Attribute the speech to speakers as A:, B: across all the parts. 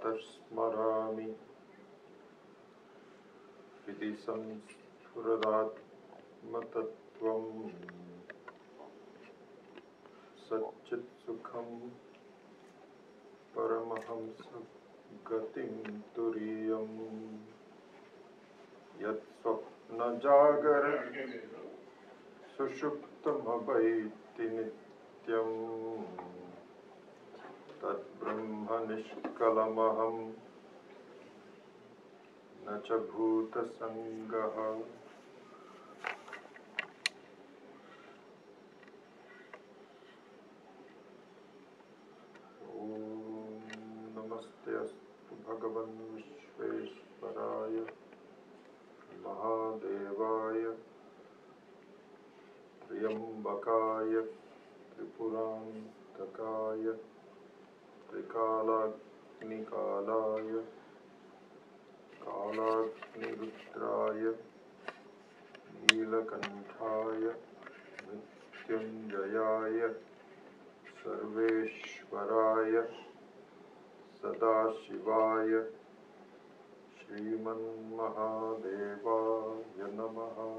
A: pratah smarami iti samsuradatmatattvam satchit sukham paramahamsa gatim turiyam yat swapna jagara sushuptam abhaiti nityam tad brahma nishkalamaham na cha bhuta sangaha. Namaste astu bhagavan Vishveshwaraya Mahadevaya Triyambakaya Tripurantakaya Trikalagnikalaya Kalagnirudraya Neelakanthaya Nityunjayaya Sarveshwaraya Sadashivaya Shriman Mahadevaya Namaha.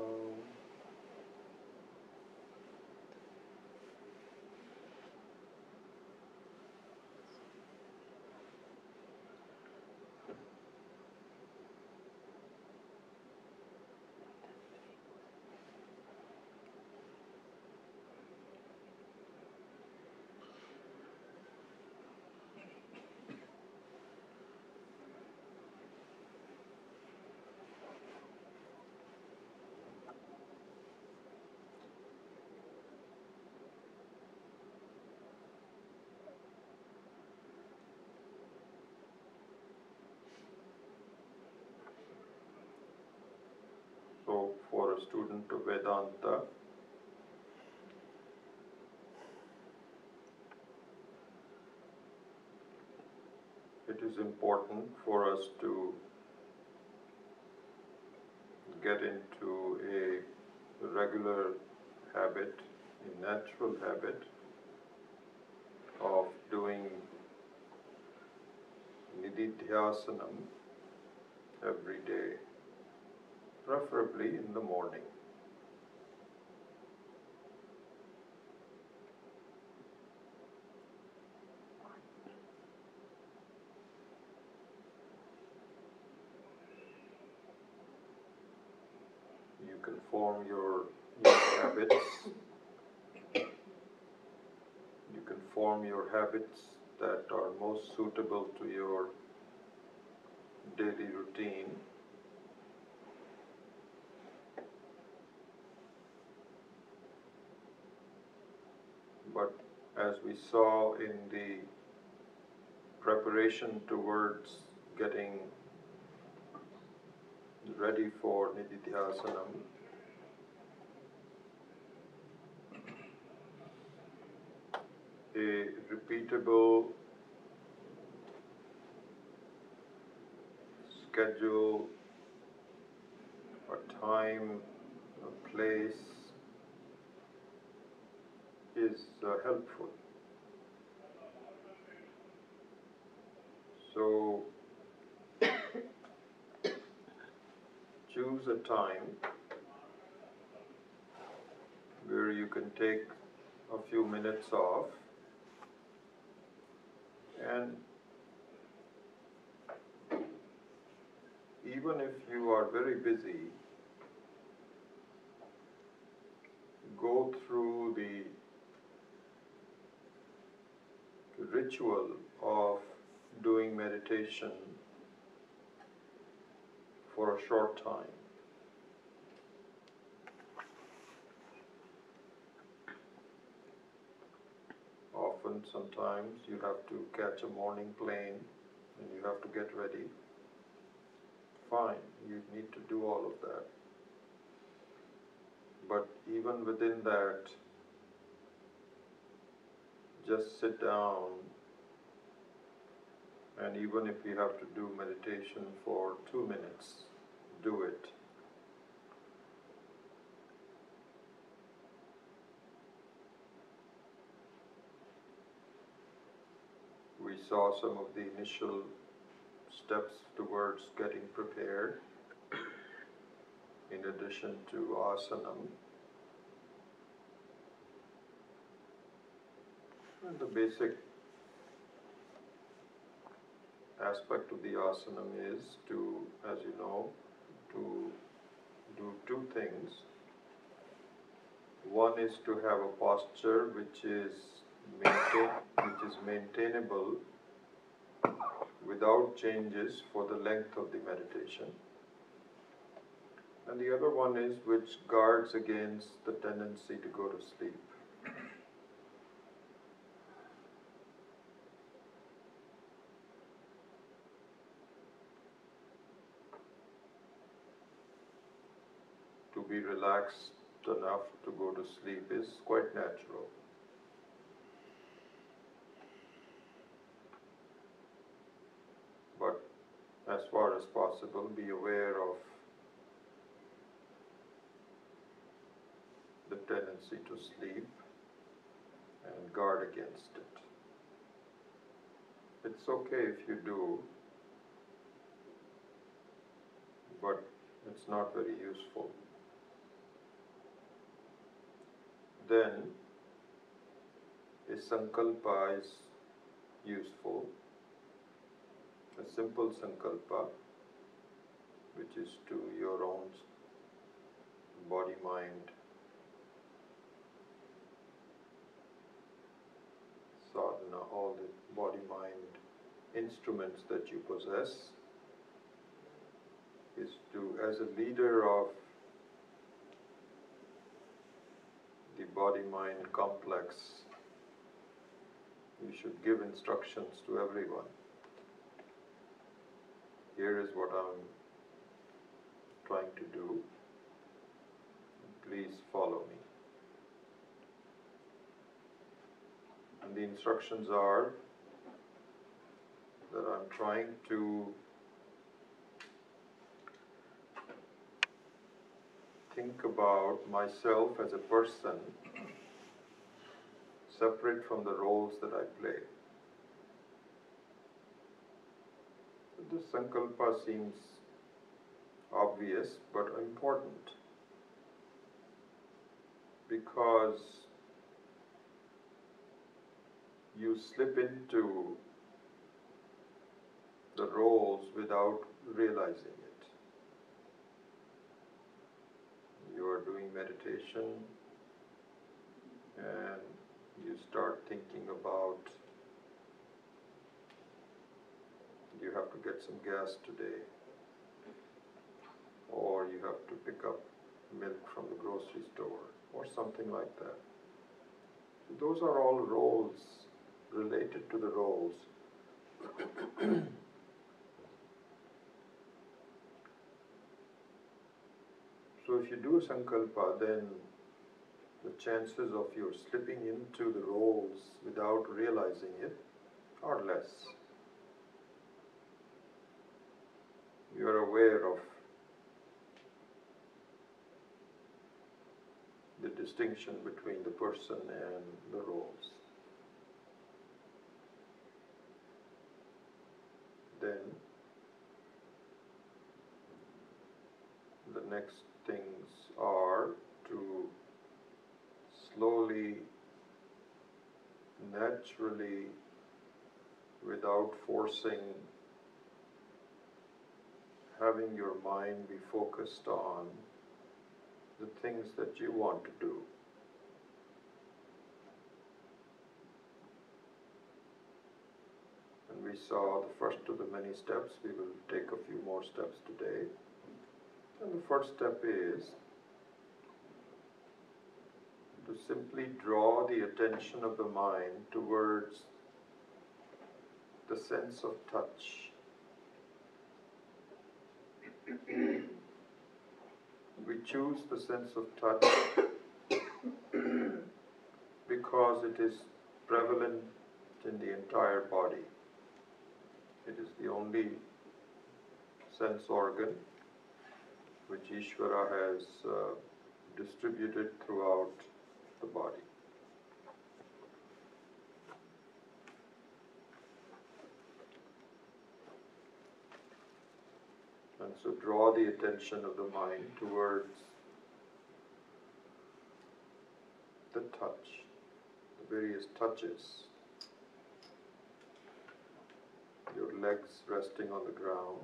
A: So, for a student of Vedanta, it is important for us to get into a regular habit, a natural habit of doing nididhyasanam every day, preferably in the morning. You can form your habits. You can form your habits that are most suitable to your daily routine. But as we saw in the preparation towards getting ready for nididhyasanam, a repeatable schedule, a time, a place is helpful. So choose a time where you can take a few minutes off and even if you are very busy, go through the ritual of doing meditation for a short time. Often, sometimes you have to catch a morning plane and you have to get ready. Fine, you need to do all of that. But even within that, just sit down, and even if you have to do meditation for 2 minutes, do it. We saw some of the initial steps towards getting prepared in addition to asanam. And the basic aspect of the asanam is to, as you know, to do two things. One is to have a posture which is maintainable without changes for the length of the meditation. And the other one is which guards against the tendency to go to sleep. To be relaxed enough to go to sleep is quite natural. But as far as possible, be aware of the tendency to sleep and guard against it. It's okay if you do, but it's not very useful. Then a sankalpa is useful, a simple sankalpa, which is to your own body-mind sadhana, all the body-mind instruments that you possess, is to, as a leader of the body-mind complex, you should give instructions to everyone. Here is what I'm trying to do. Please follow me. And the instructions are that I'm trying to think about myself as a person separate from the roles that I play. This sankalpa seems obvious but important, because you slip into the roles without realizing it. You are doing meditation and you start thinking about you have to get some gas today, or you have to pick up milk from the grocery store, or something like that. Those are all roles, related to the roles. So if you do sankalpa, then the chances of your slipping into the roles without realizing it are less. You are aware of the distinction between the person and the roles. Then the next things are to slowly, naturally, without forcing, having your mind be focused on the things that you want to do. And we saw the first of the many steps. We will take a few more steps today. And the first step is to simply draw the attention of the mind towards the sense of touch. We choose the sense of touch because it is prevalent in the entire body. It is the only sense organ which Ishvara has distributed throughout the body. So draw the attention of the mind towards the touch, the various touches. Your legs resting on the ground,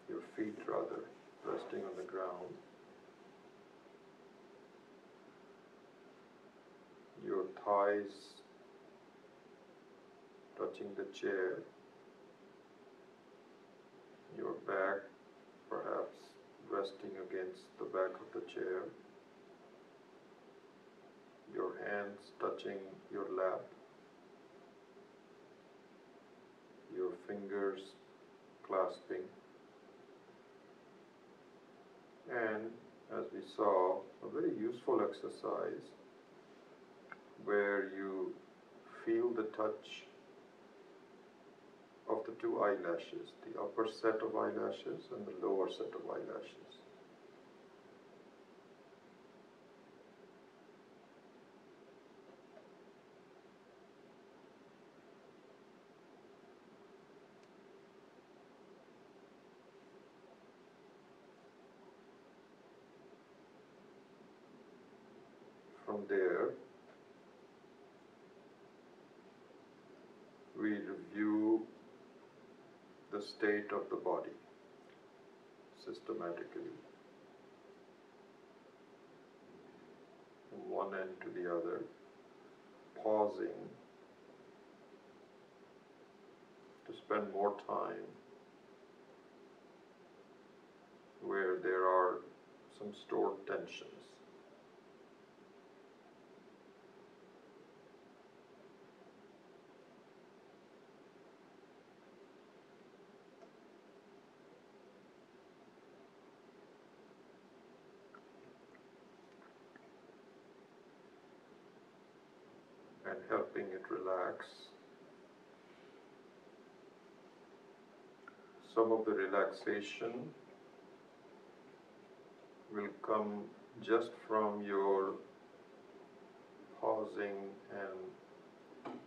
A: your feet rather, resting on the ground. Your thighs touching the chair. Your back perhaps resting against the back of the chair. Your hands touching your lap. Your fingers clasping. And as we saw, a very useful exercise where you feel the touch of the two eyelashes, the upper set of eyelashes and the lower set of eyelashes. From there, we review the state of the body systematically, from one end to the other, pausing to spend more time where there are some stored tensions. And helping it relax. Some of the relaxation will come just from your pausing and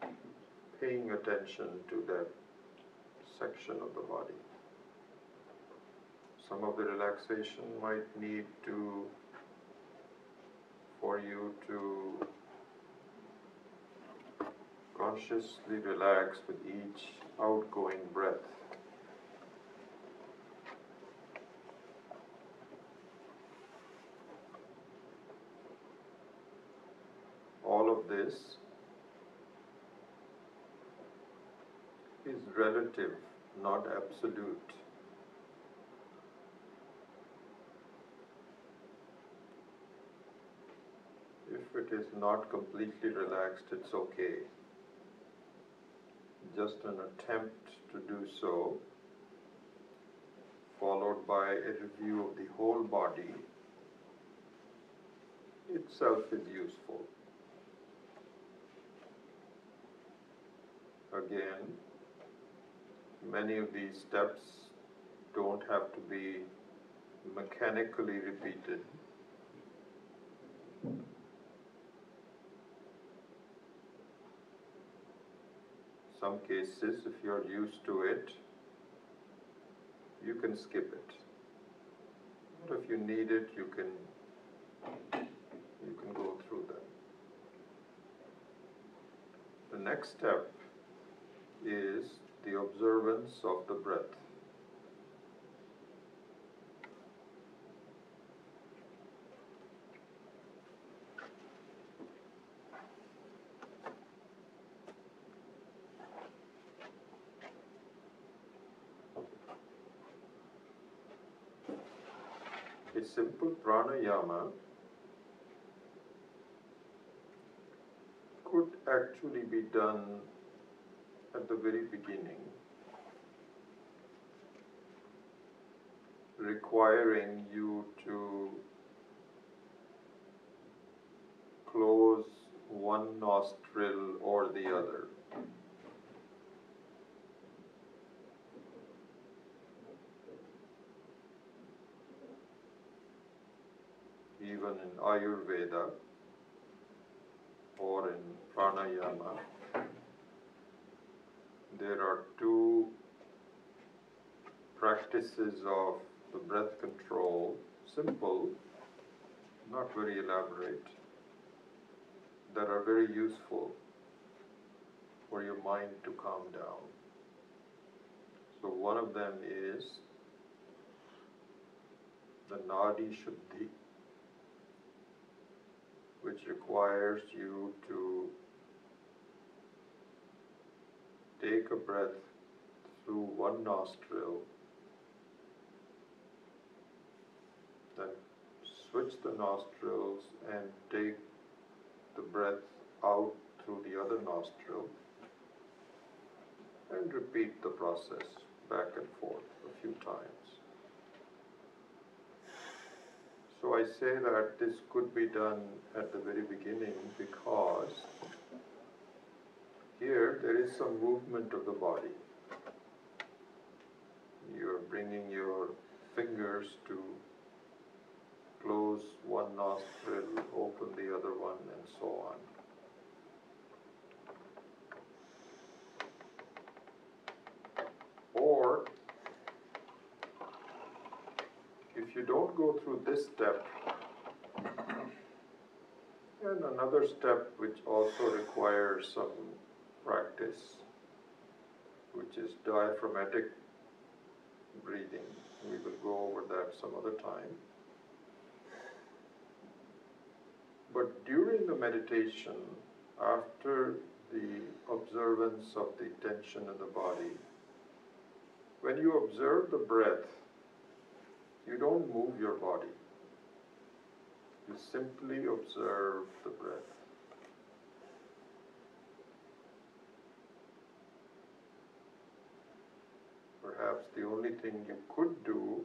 A: paying attention to that section of the body. Some of the relaxation might need for you to consciously relax with each outgoing breath. All of this is relative, not absolute. If it is not completely relaxed, it's okay. Just an attempt to do so, followed by a review of the whole body, itself is useful. Again, many of these steps don't have to be mechanically repeated. Some cases, if you're used to it, you can skip it. But if you need it, you can go through them. The next step is the observance of the breath. A simple pranayama could actually be done at the very beginning, requiring you to close one nostril or the other. Even in Ayurveda or in pranayama, there are two practices of the breath control, simple, not very elaborate, that are very useful for your mind to calm down. So one of them is the Nadi Shuddhi, which requires you to take a breath through one nostril, then switch the nostrils and take the breath out through the other nostril, and repeat the process back and forth a few times. So I say that this could be done at the very beginning because here there is some movement of the body. You're bringing your fingers to close one nostril, open the other one, and so on. Or, if you don't go through this step, and another step which also requires some practice, which is diaphragmatic breathing. We will go over that some other time. But during the meditation, after the observance of the tension in the body, when you observe the breath, you don't move your body. You simply observe the breath. Perhaps the only thing you could do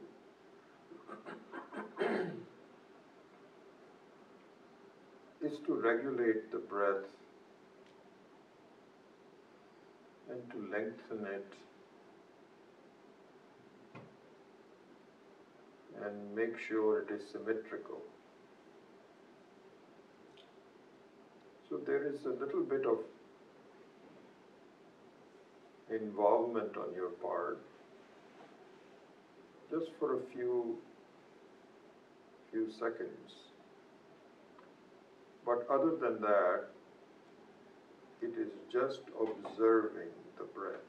A: is to regulate the breath and to lengthen it and make sure it is symmetrical. So there is a little bit of involvement on your part, just for a few seconds. But other than that, it is just observing the breath.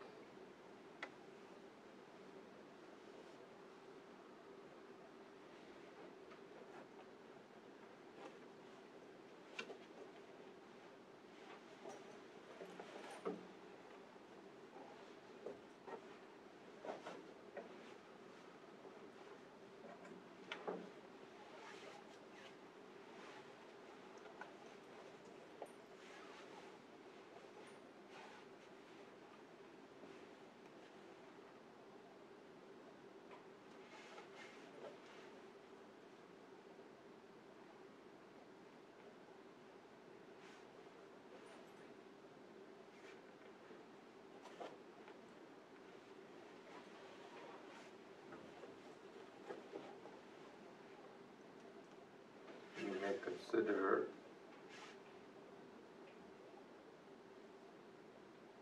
A: You may consider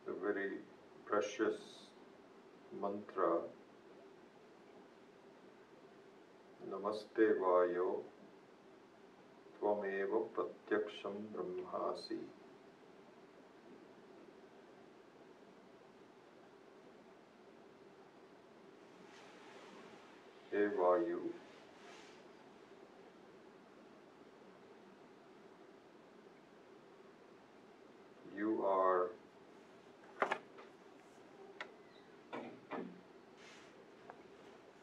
A: the very precious mantra, Namaste Vayo, Tvameva Pratyaksham Brahmasi. Hey Vayu, you are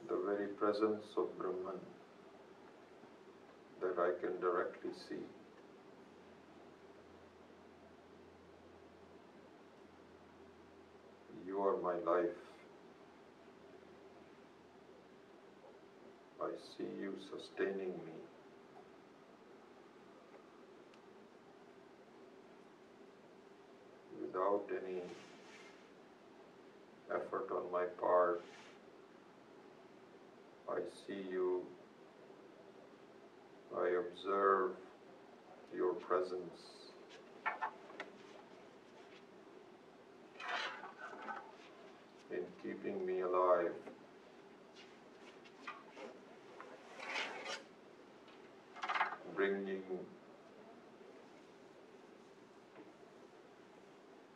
A: the very presence of Brahman that I can directly see. You are my life. I see you sustaining me. Without any effort on my part, I see you, I observe your presence. In keeping me alive. bringing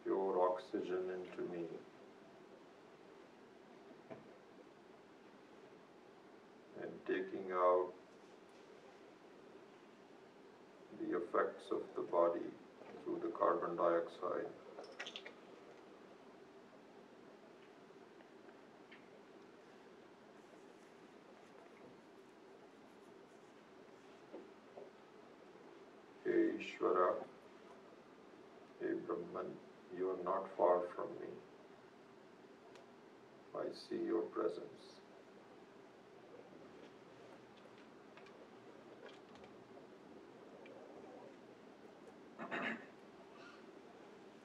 A: pure oxygen into me. And taking out the effects of the body through the carbon dioxide. Hey Ishvara, hey Brahman, you are not far from me. I see your presence.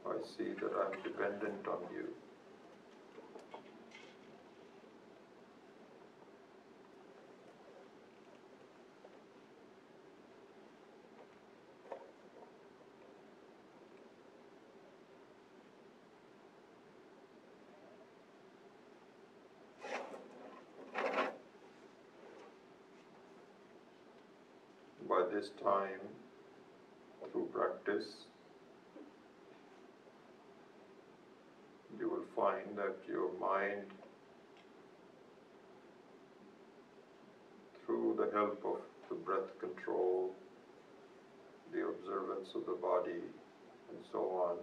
A: I see that I am dependent on you. By this time, through practice, you will find that your mind, through the help of the breath control, the observance of the body, and so on,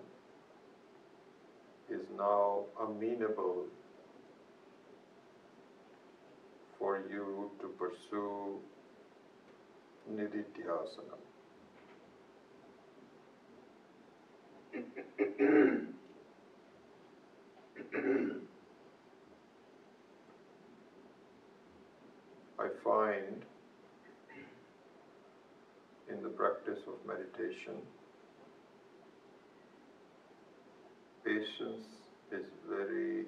A: is now amenable for you to pursue nididhyasana. I find in the practice of meditation, patience is very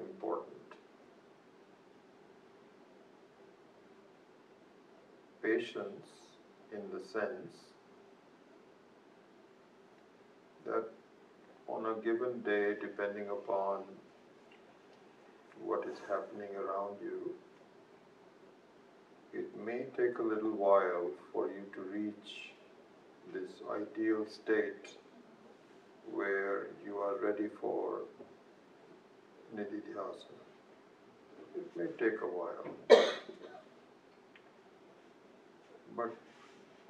A: important. Patience in the sense that on a given day, depending upon what is happening around you, it may take a little while for you to reach this ideal state where you are ready for nididhyasana. It may take a while. But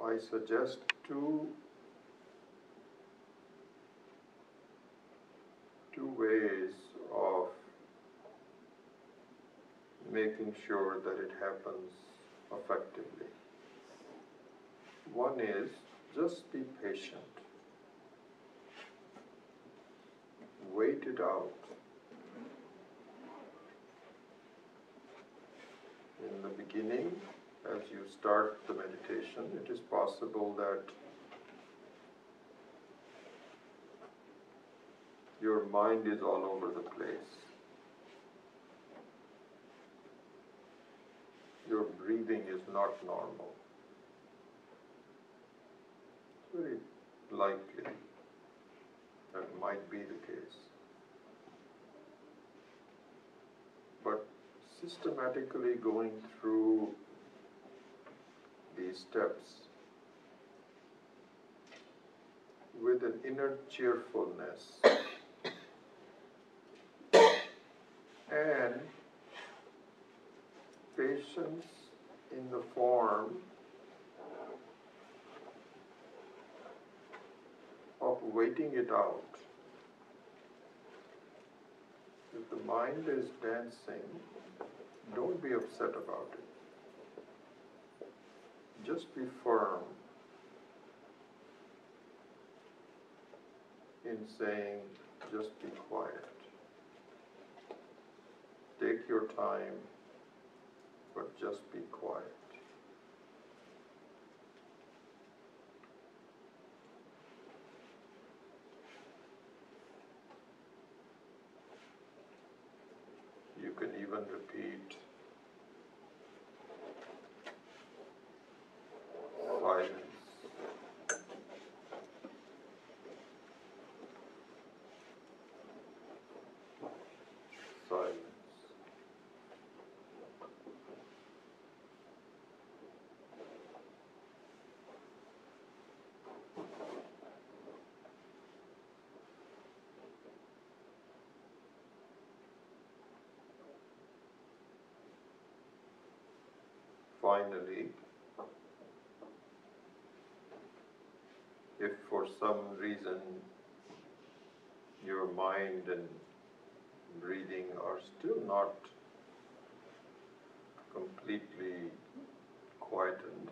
A: I suggest two ways of making sure that it happens effectively. One is just be patient. Wait it out. In the beginning, as you start the meditation, it is possible that your mind is all over the place. Your breathing is not normal. It's very likely that might be the case. But systematically going through these steps with an inner cheerfulness and patience in the form of waiting it out. If the mind is dancing, don't be upset about it. Just be firm in saying, just be quiet. Take your time, but just be quiet. You can even repeat silence. Silence. finally, if for some reason your mind and breathing are still not completely quietened,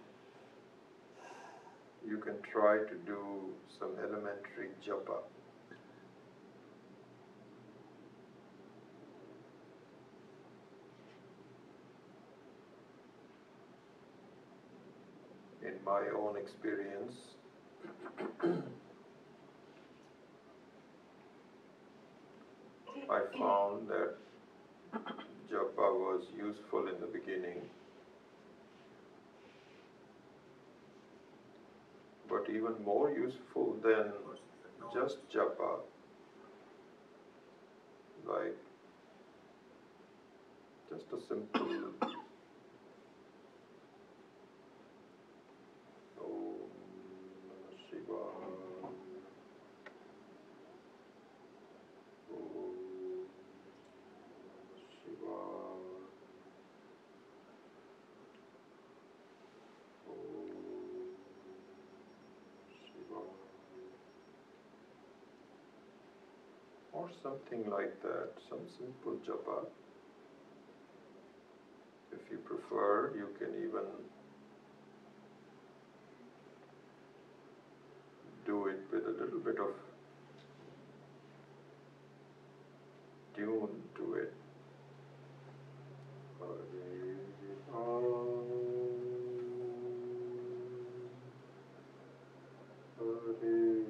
A: you can try to do some elementary japa. In my own experience, I found that japa was useful in the beginning, but even more useful than just japa, like just a simple Om Namah Shivaya, Om Namah Shivaya, Om Shivaya, or something like that, some simple japa. If you prefer, you can even do it with a little bit of tune to it. Hare Om, Hare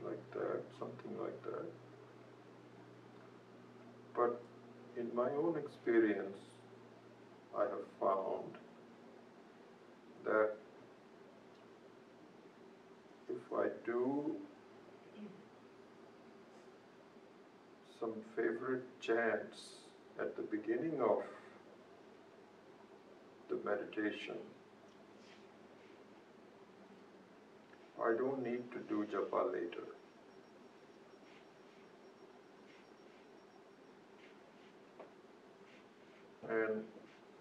A: like that, something like that. But in my own experience, I have found that if I do some favorite chants at the beginning of the meditation, I don't need to do japa later. And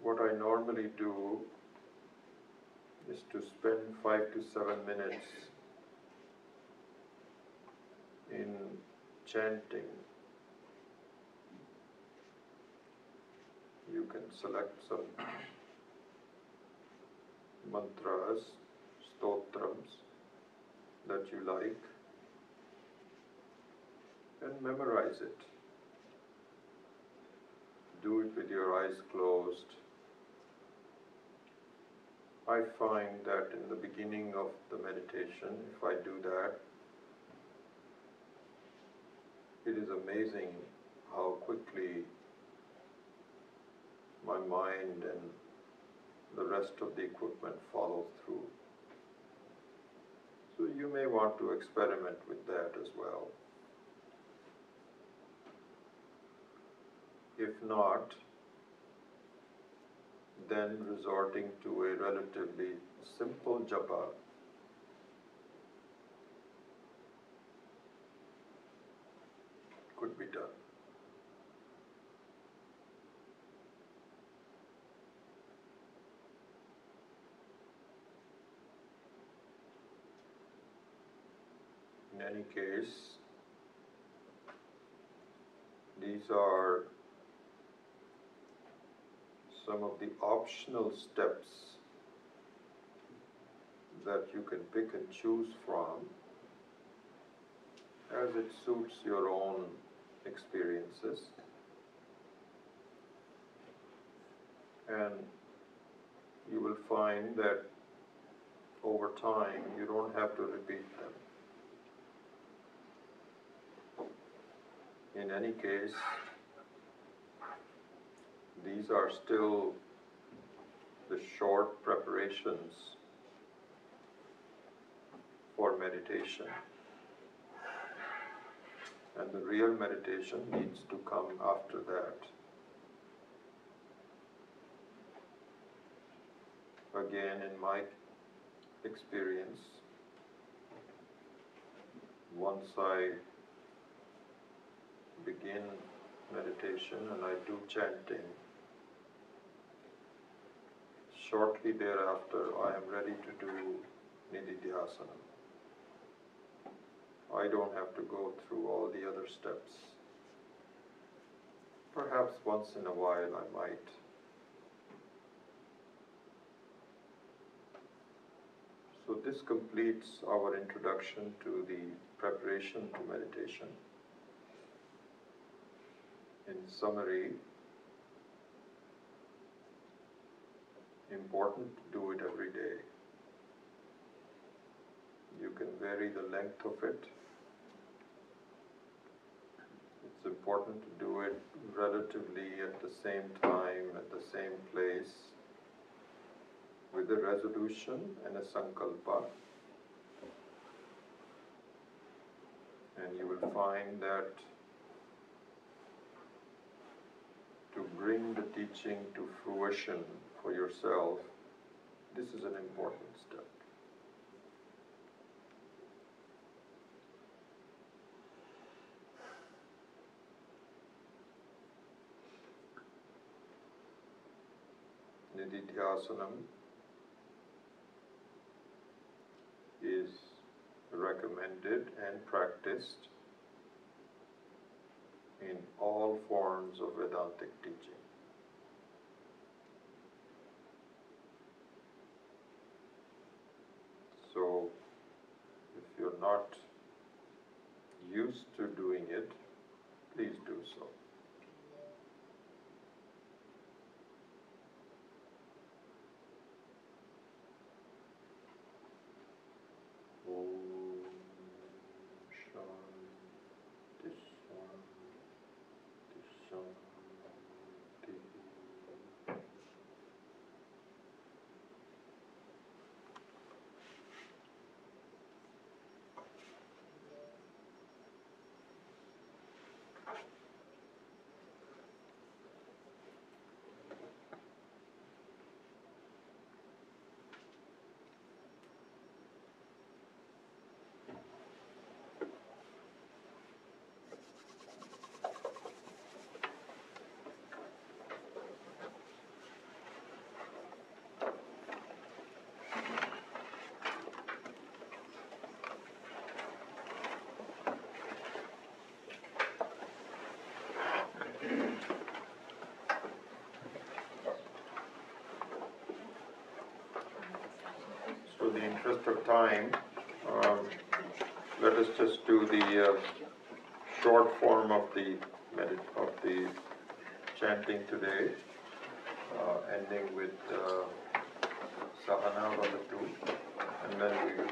A: what I normally do is to spend 5 to 7 minutes in chanting. You can select some mantras, stotrams that you like and memorize it. Do it with your eyes closed. I find that in the beginning of the meditation, if I do that, it is amazing how quickly my mind and the rest of the equipment follows through. So you may want to experiment with that as well. If not, then resorting to a relatively simple japa could be done. In any case, these are some of the optional steps that you can pick and choose from as it suits your own experiences. And you will find that over time you don't have to repeat them. In any case, these are still the short preparations for meditation. And the real meditation needs to come after that. Again, in my experience, once I begin meditation and I do chanting, shortly thereafter I am ready to do Nididhyasana. I don't have to go through all the other steps. Perhaps once in a while I might. So this completes our introduction to the preparation to meditation. In summary, important to do it every day. You can vary the length of it. It's important to do it relatively at the same time, at the same place, with a resolution and a sankalpa. And you will find that to bring the teaching to fruition for yourself, this is an important step. Nididhyasanam is recommended and practiced in all forms of Vedantic teaching. So, if you're not used to doing it, please do so. So, in the interest of time, let us just do the short form of the chanting today, ending with Sahana Vavatu, and then we will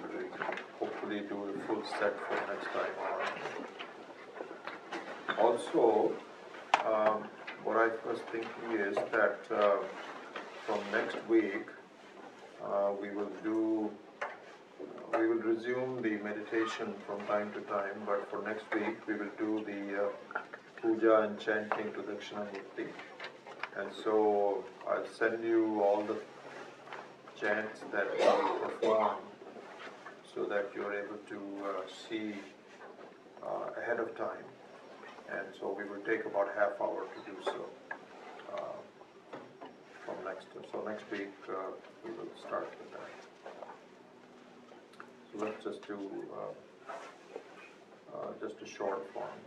A: hopefully do the full set for next time on. Also, what I was thinking is that from next week, we will resume the meditation from time to time, but for next week we will do the puja and chanting to Dakshinamurti. And so I'll send you all the chants that we will perform so that you're able to see ahead of time. And so we will take about half hour to do so. So next week we will start with that. So let's just do just a short form.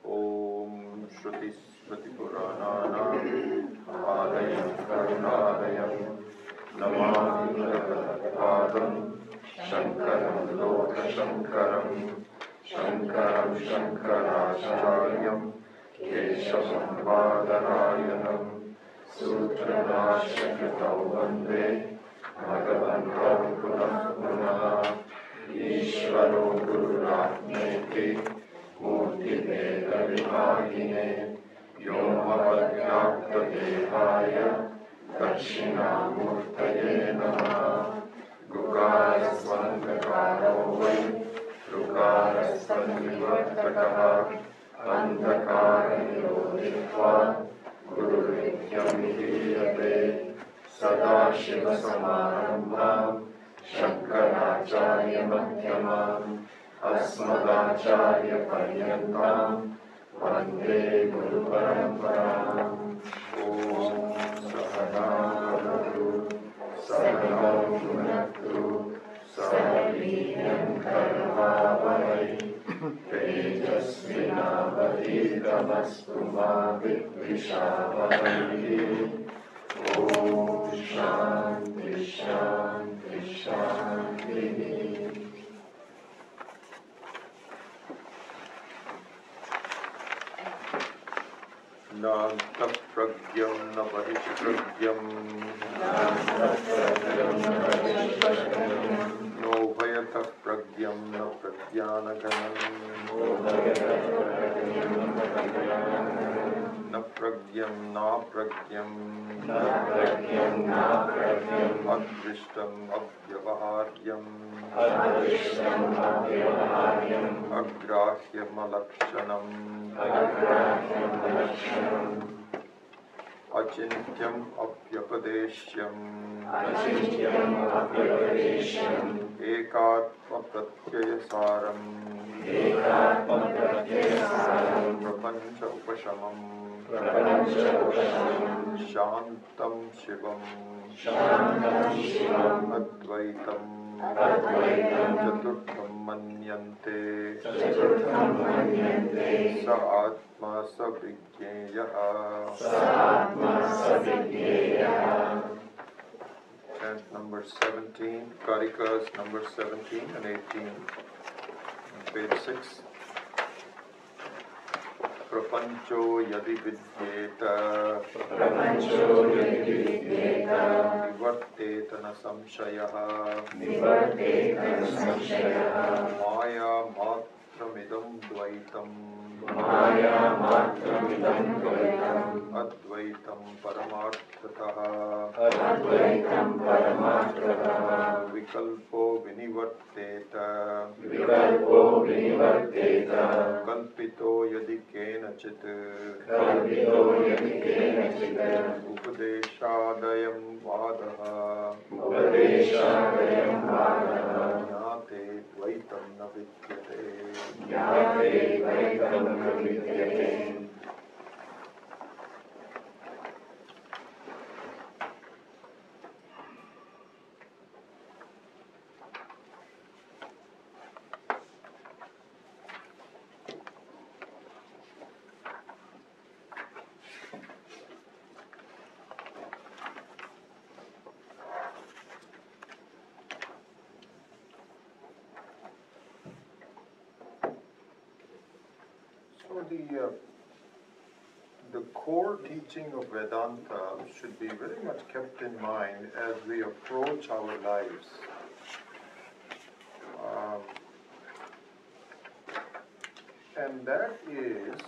A: Om Shruti Smriti Purananam Adayam Karunadayam Namami Bhagavatam Shankaram Loka Shankaram Shankaram Shankaracharyam Keshavam Vadarayanam Sutranashakritau Vande Bhagavantam Punah Punah Ishvaro Gururatmeti Murti Veda Vibhagine Yomavadhyakta Devaya Dakshinamurtaye Namaha Gukara Svandakaro Vai Rukara Svannivartakaha Andhakara Nirodhitva Guru Nityamidiyate Sadashiva Samarambham Shankaracharya Madhyamam Asmadacharya Paryantam
B: Vande Guru Paramparam. Om Sahana Bhavatu, Sahana Bhunaktu, Sahaviryam Karavavai, Tejasvinavaditamastu ma vidvishavai. Om Shanti Shanti Shanti.
A: Nanta pragyam na bahishpragyam, no vayata pragyam na pragyanaganam, na pragyam na pragyam, adrishtam avyavaharyam, agrahyam alakshanam, Achintyam apyapadeshyam, ekatma pratyayasaram, prapancha upashamam, shantam shivam, advaitam, chaturtham manyante, sa atma sa vigneyaha. Chant number 17, Karikas number 17 and 18, on page 6. Prapancho yadi vidyeta, nivarteta na samshayaha, maya matramidam dvaitam, advaitam paramarthataha, vikalpo vinivarteta, kalpito yadi kenachit, upadeshadayam vadaha, jnate dvaitam na vidyate. So the core teaching of Vedanta should be very much kept in mind as we approach our lives. And that is,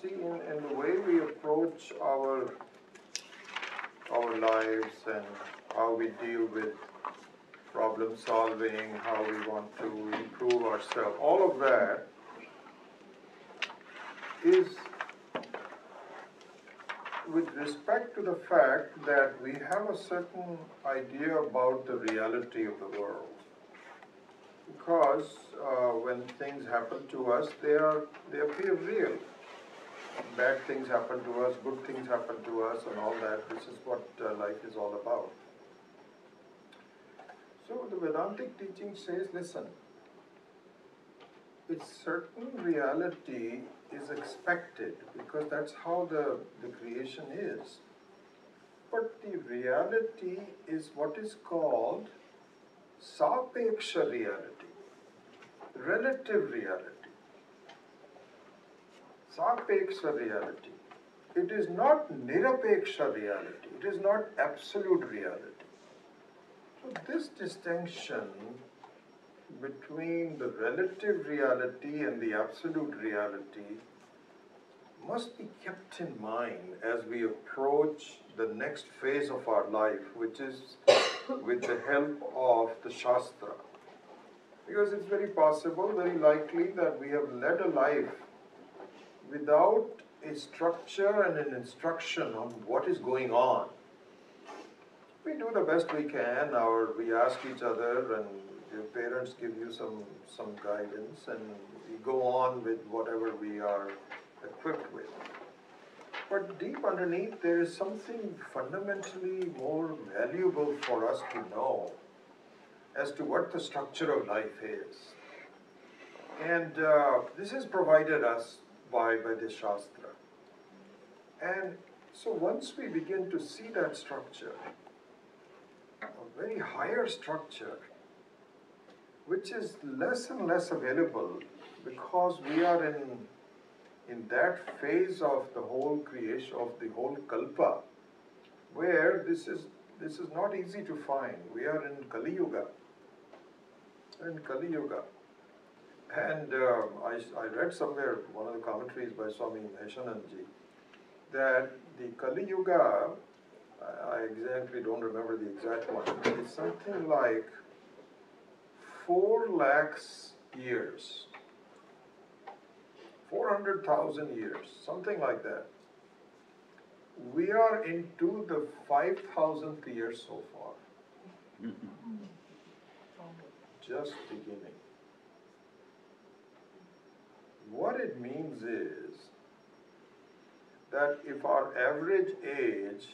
A: see, in the way we approach our lives and how we deal with problem solving, how we want to improve ourselves, all of that is with respect to the fact that we have a certain idea about the reality of the world. Because when things happen to us, they appear real. Bad things happen to us, good things happen to us, and all that. This is what life is all about. So the Vedantic teaching says, listen, it's certain reality is expected because that's how the creation is. But the reality is what is called sapeksha reality, relative reality. Sapeksha reality. It is not nirapeksha reality. It is not absolute reality. So this distinction between the relative reality and the absolute reality must be kept in mind as we approach the next phase of our life, which is with the help of the Shastra. Because it's very possible, very likely, that we have led a life without a structure and an instruction on what is going on. We do the best we can, we ask each other and Your parents give you some guidance, and we go on with whatever we are equipped with. But deep underneath, there is something fundamentally more valuable for us to know as to what the structure of life is. And this is provided us by the Shastra. And so once we begin to see that structure, a very higher structure, which is less and less available because we are in that phase of the whole creation, of the whole kalpa, where this is not easy to find. We are in Kali Yuga. In Kali Yuga. And I read somewhere, one of the commentaries by Swami Maheshananji, that the Kali Yuga, I exactly don't remember the exact one, but it's something like 4 lakhs years, 400,000 years, something like that. We are into the 5,000th year so far. Just beginning. What it means is that if our average age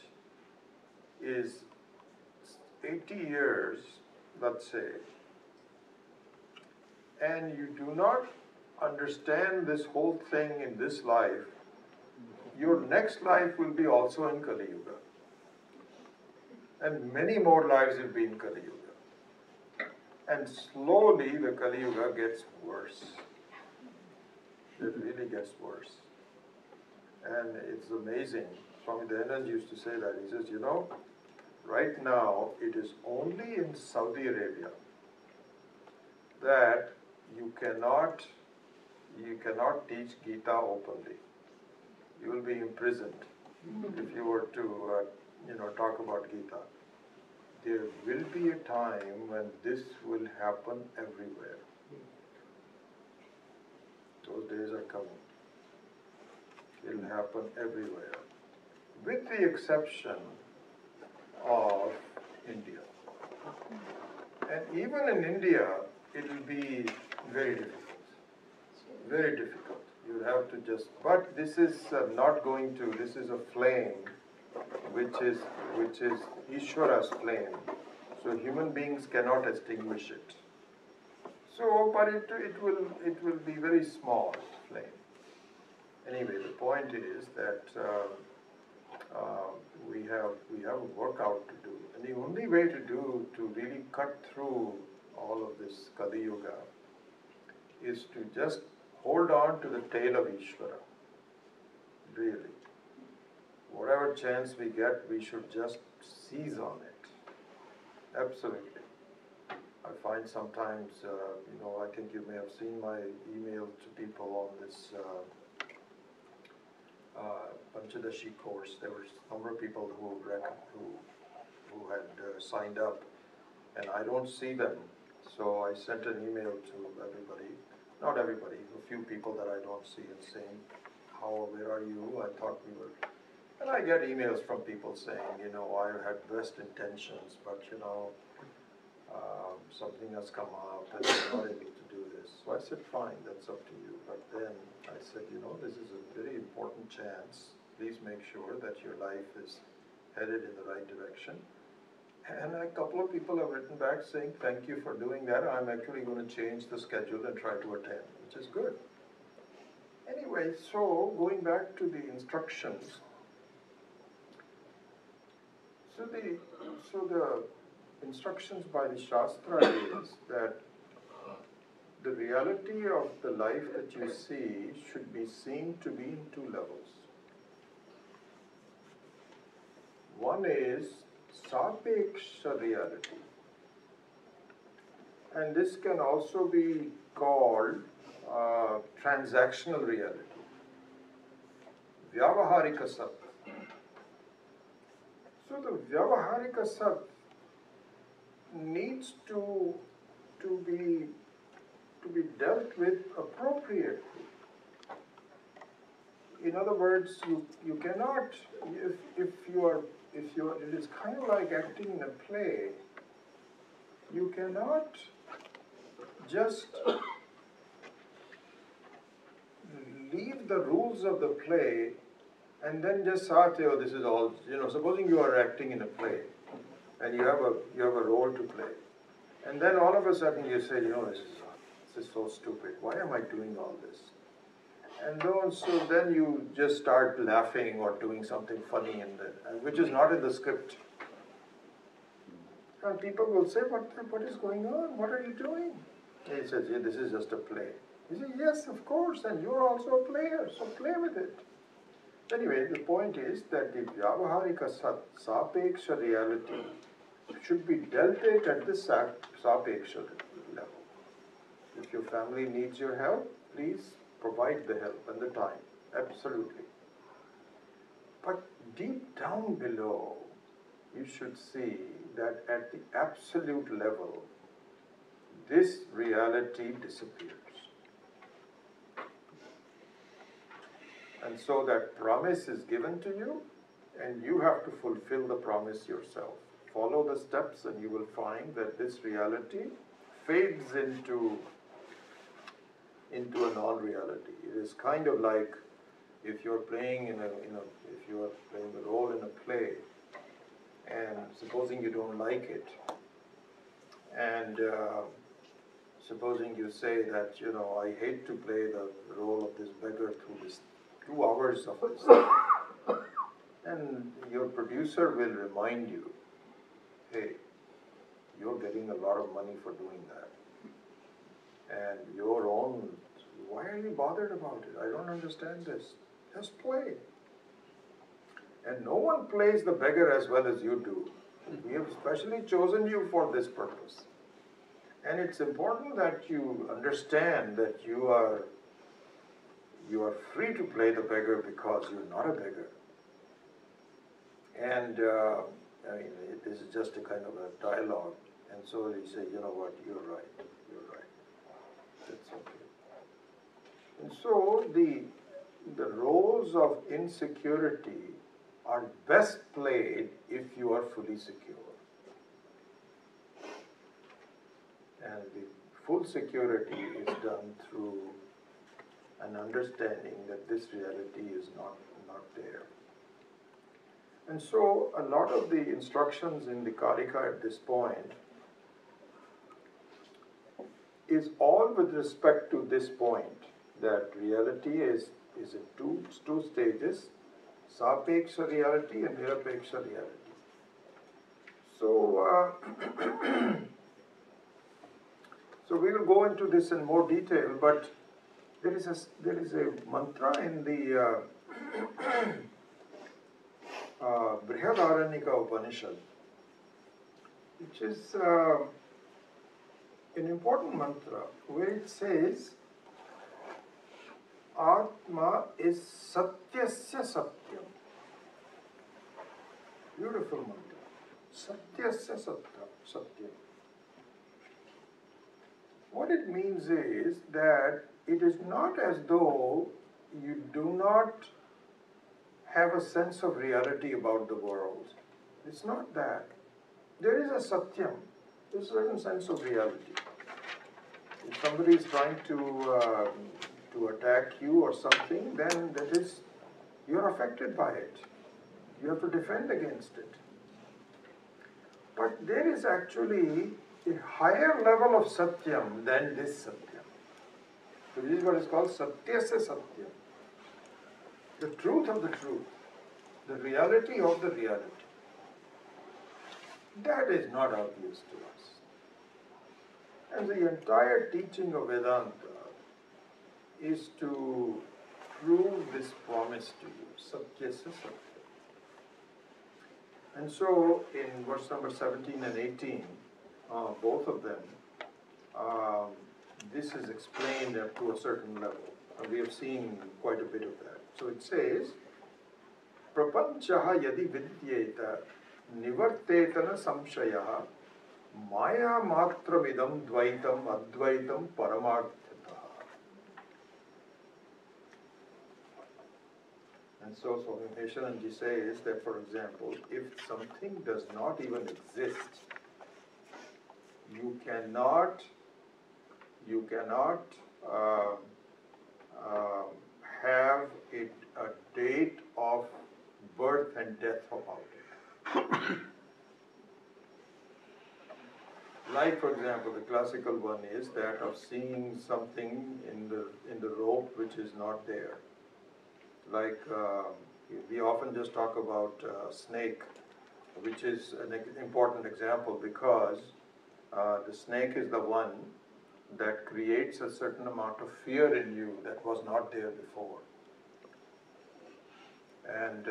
A: is 80 years, let's say, and you do not understand this whole thing in this life, your next life will be also in Kali Yuga. And many more lives will be in Kali Yuga. And slowly the Kali Yuga gets worse. It really gets worse. And it's amazing. Swami Dayanand used to say that. He says, you know, right now it is only in Saudi Arabia that you cannot teach Gita openly. You will be imprisoned if you were to talk about Gita. There will be a time when this will happen everywhere. Those days are coming. It will happen everywhere, with the exception of India. And even in India, it will be very difficult. Very difficult. You have to just, but this is not going to, this is a flame which is Ishvara's flame. So human beings cannot extinguish it. So, but it will be very small flame. Anyway, the point is that we have a workout to do, and the only way to really cut through all of this Kali Yuga is to just hold on to the tail of Ishvara. Really, whatever chance we get, we should just seize on it. Absolutely. I find sometimes, I think you may have seen my email to people on this Panchadashi course. There were a number of people who had signed up, and I don't see them. So I sent an email to everybody, not everybody, a few people that I don't see, and saying, where are you? I thought we were. And I get emails from people saying, I had best intentions, but something has come up and I'm not able to do this. So I said, fine, that's up to you. But then I said, this is a very important chance. Please make sure that your life is headed in the right direction. And a couple of people have written back saying, thank you for doing that. I'm actually going to change the schedule and try to attend, which is good. Anyway, so going back to the instructions. So the instructions by the Shastra is that the reality of the life that you see should be seen to be in 2 levels. One is Sapeksha reality. And this can also be called transactional reality. Vyavaharika Sat. So the Vyavaharika Sat needs to be dealt with appropriately. In other words, you cannot, it is kind of like acting in a play. You cannot just leave the rules of the play and then just start, oh, this is all, supposing you are acting in a play and you have a role to play. And then all of a sudden you say, this is so stupid. Why am I doing all this? And so then you just start laughing or doing something funny which is not in the script. And people will say, what is going on? What are you doing? And he says, yeah, this is just a play. He says, yes, of course, and you're also a player, so play with it. Anyway, the point is that the Vyavaharika Sapeksha reality should be dealt with at the Sapeksha level. If your family needs your help, please provide the help and the time. Absolutely. But deep down below, you should see that at the absolute level, this reality disappears. And so that promise is given to you, and you have to fulfill the promise yourself. Follow the steps and you will find that this reality fades into a non-reality. It is kind of like if you're playing if you are playing a role in a play, and supposing you don't like it, and supposing you say that, I hate to play the role of this beggar through this 2 hours of this, and your producer will remind you, hey, you're getting a lot of money for doing that. And why are you bothered about it? I don't understand this. Just play. And no one plays the beggar as well as you do. We have specially chosen you for this purpose. And it's important that you understand that you are free to play the beggar because you're not a beggar. And this is just a kind of a dialogue. And so you say, you know what, you're right. That's okay. And so the roles of insecurity are best played if you are fully secure. And the full security is done through an understanding that this reality is not there. And so a lot of the instructions in the Karika at this point is all with respect to this point, that reality is in two stages, Sapeksha reality and Nirapeksha reality. So, so we will go into this in more detail, but there is a mantra in the Brihadaranyaka Upanishad, which is an important mantra, where it says, Atma is Satyasya Satyam. Beautiful mantra. Satyasya Satyam. What it means is that it is not as though you do not have a sense of reality about the world. It's not that. There is a Satyam. There's a certain sense of reality. If somebody is trying to attack you or something, then you're affected by it. You have to defend against it. But there is actually a higher level of Satyam than this Satyam. So this is what is called Satyasya Satyam. The truth of the truth. The reality of the reality. That is not obvious to us. And the entire teaching of Vedanta is to prove this promise to you, Satyasya Satyam. And so in verse number 17 and 18, both of them, this is explained up to a certain level. We have seen quite a bit of that. So it says, Prapanchaha yadi vidyeta nivartetana samshayaha maya matramidam dvaitam advaitam paramarthataha. And so Swami Heshananji says that, for example, if something does not even exist, you cannot You cannot have a date of birth and death about it. Like, for example, the classical one is that of seeing something in the rope which is not there. Like, we often just talk about snake, which is an important example because the snake is the one that creates a certain amount of fear in you that was not there before. And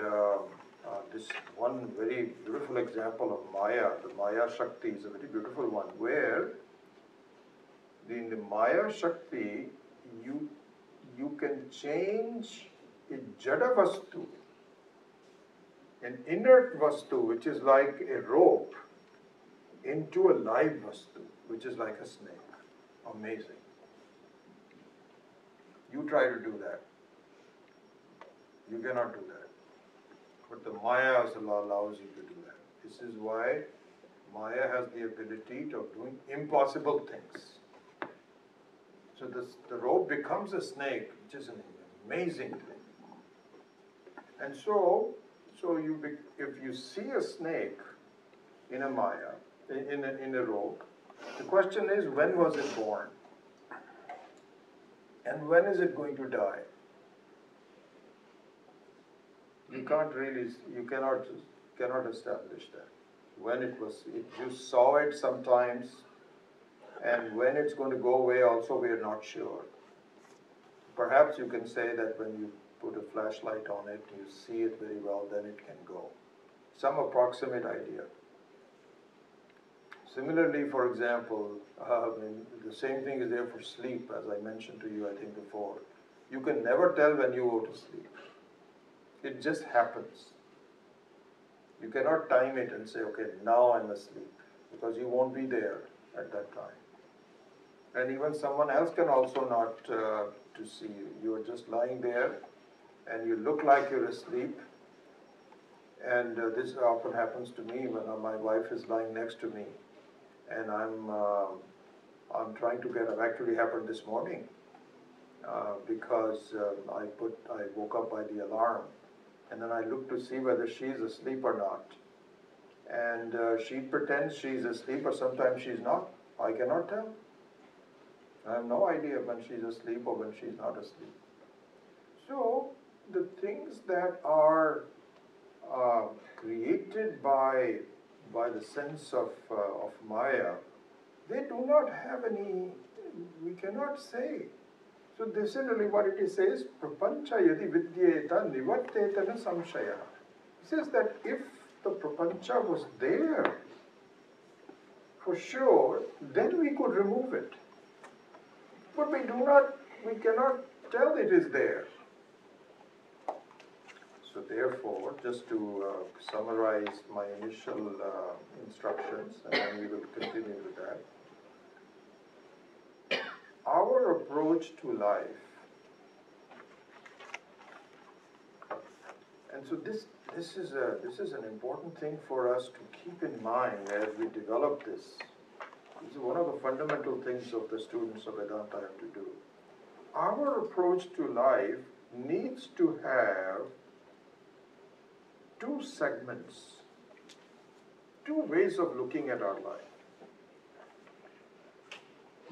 A: this one very beautiful example of Maya, the Maya Shakti, is a very beautiful one, where in the Maya Shakti, you can change a Jada Vastu, an inert Vastu, which is like a rope, into a live Vastu, which is like a snake. Amazing. You try to do that. You cannot do that. But the Maya allows you to do that. This is why Maya has the ability of doing impossible things. So the rope becomes a snake, which is an amazing thing. And so if you see a snake in a Maya, in a rope, the question is, when was it born? And when is it going to die? You cannot establish that. When you saw it sometimes, and when it's going to go away also we are not sure. Perhaps you can say that when you put a flashlight on it, you see it very well, then it can go. Some approximate idea. Similarly, for example, the same thing is there for sleep, as I mentioned to you, I think, before. You can never tell when you go to sleep. It just happens. You cannot time it and say, okay, now I'm asleep, because you won't be there at that time. And even someone else can also not to see you. You are just lying there, and you look like you're asleep. And this often happens to me when my wife is lying next to me, and I'm trying to get up. Actually, happened this morning because I woke up by the alarm, and then I look to see whether she's asleep or not. And she pretends she's asleep, or sometimes she's not. I cannot tell. I have no idea when she's asleep or when she's not asleep. So the things that are created by the sense of Maya, they do not have any, we cannot say. So this is really what it says, prapancha yadi vidyeta nivartetana samshaya. It says that if the prapancha was there, for sure, then we could remove it. But we cannot tell it is there. So therefore, just to summarize my initial instructions, and then we will continue with that. Our approach to life, and so this is an important thing for us to keep in mind as we develop this. This is one of the fundamental things of the students of Vedanta have to do. Our approach to life needs to have two segments, two ways of looking at our life.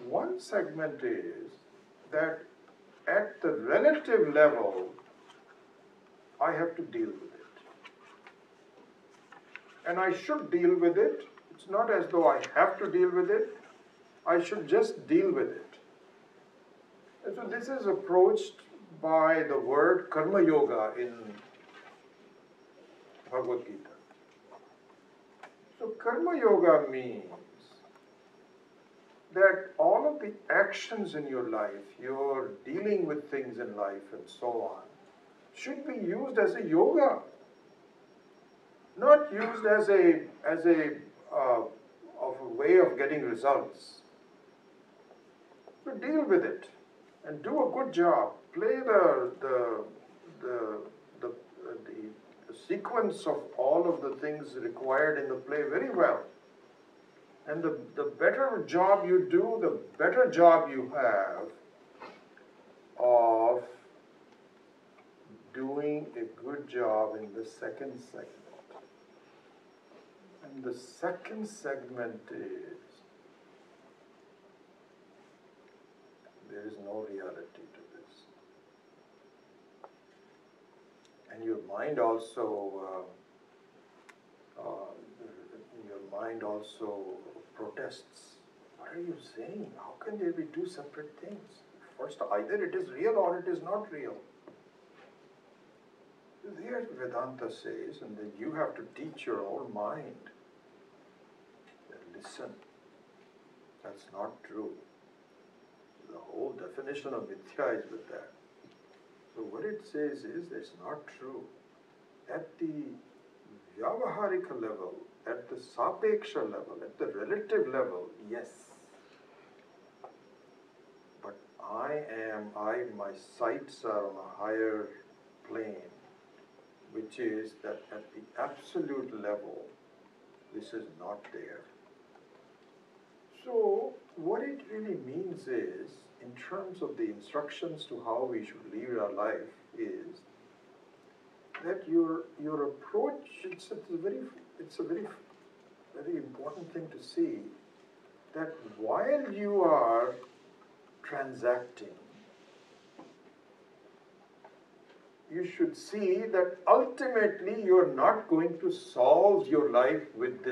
A: One segment is that at the relative level, I have to deal with it. And I should deal with it. It's not as though I have to deal with it. I should just deal with it. And so this is approached by the word karma yoga in Bhagavad Gita. So karma yoga means that all of the actions in your life, your dealing with things in life and so on, should be used as a yoga, not used as a way of getting results. So deal with it and do a good job. Play the sequence of all of the things required in the play very well. And the better job you do, the better job you have of doing a good job in the second segment. And the second segment is there is no reality to this. And your mind also protests. What are you saying? How can there be two separate things? First, either it is real or it is not real. There Vedanta says, and then you have to teach your own mind that listen, that's not true. The whole definition of mithya is with that. So what it says is it's not true. At the vyavaharika level, at the sapeksha level, at the relative level, yes. But my sights are on a higher plane, which is that at the absolute level, this is not there. So what it really means is, in terms of the instructions to how we should live our life, is that your approach, it's a very important thing to see, that while you are transacting, you should see that ultimately you are not going to solve your life with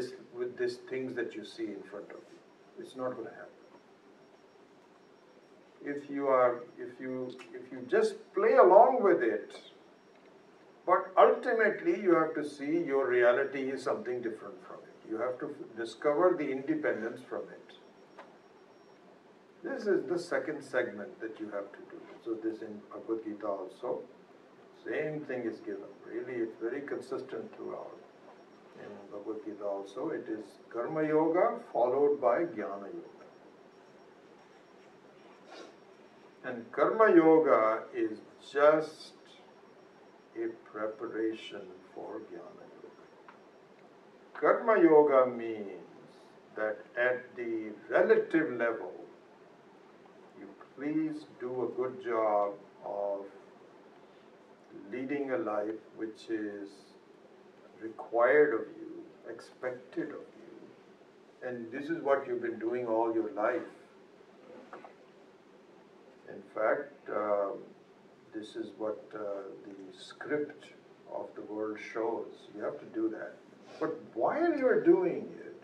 A: these things that you see in front of you. It's not going to happen. If you just play along with it, but ultimately you have to see your reality is something different from it. You have to discover the independence from it. This is the second segment that you have to do. So this in Bhagavad Gita also, same thing is given. Really, it's very consistent throughout. In Bhagavad Gita also, it is Karma Yoga followed by Jnana Yoga. And Karma Yoga is just a preparation for Jnana Yoga. Karma Yoga means that at the relative level, you please do a good job of leading a life which is required of you, expected of you, and this is what you've been doing all your life. In fact, this is what the script of the world shows. You have to do that. But while you're doing it,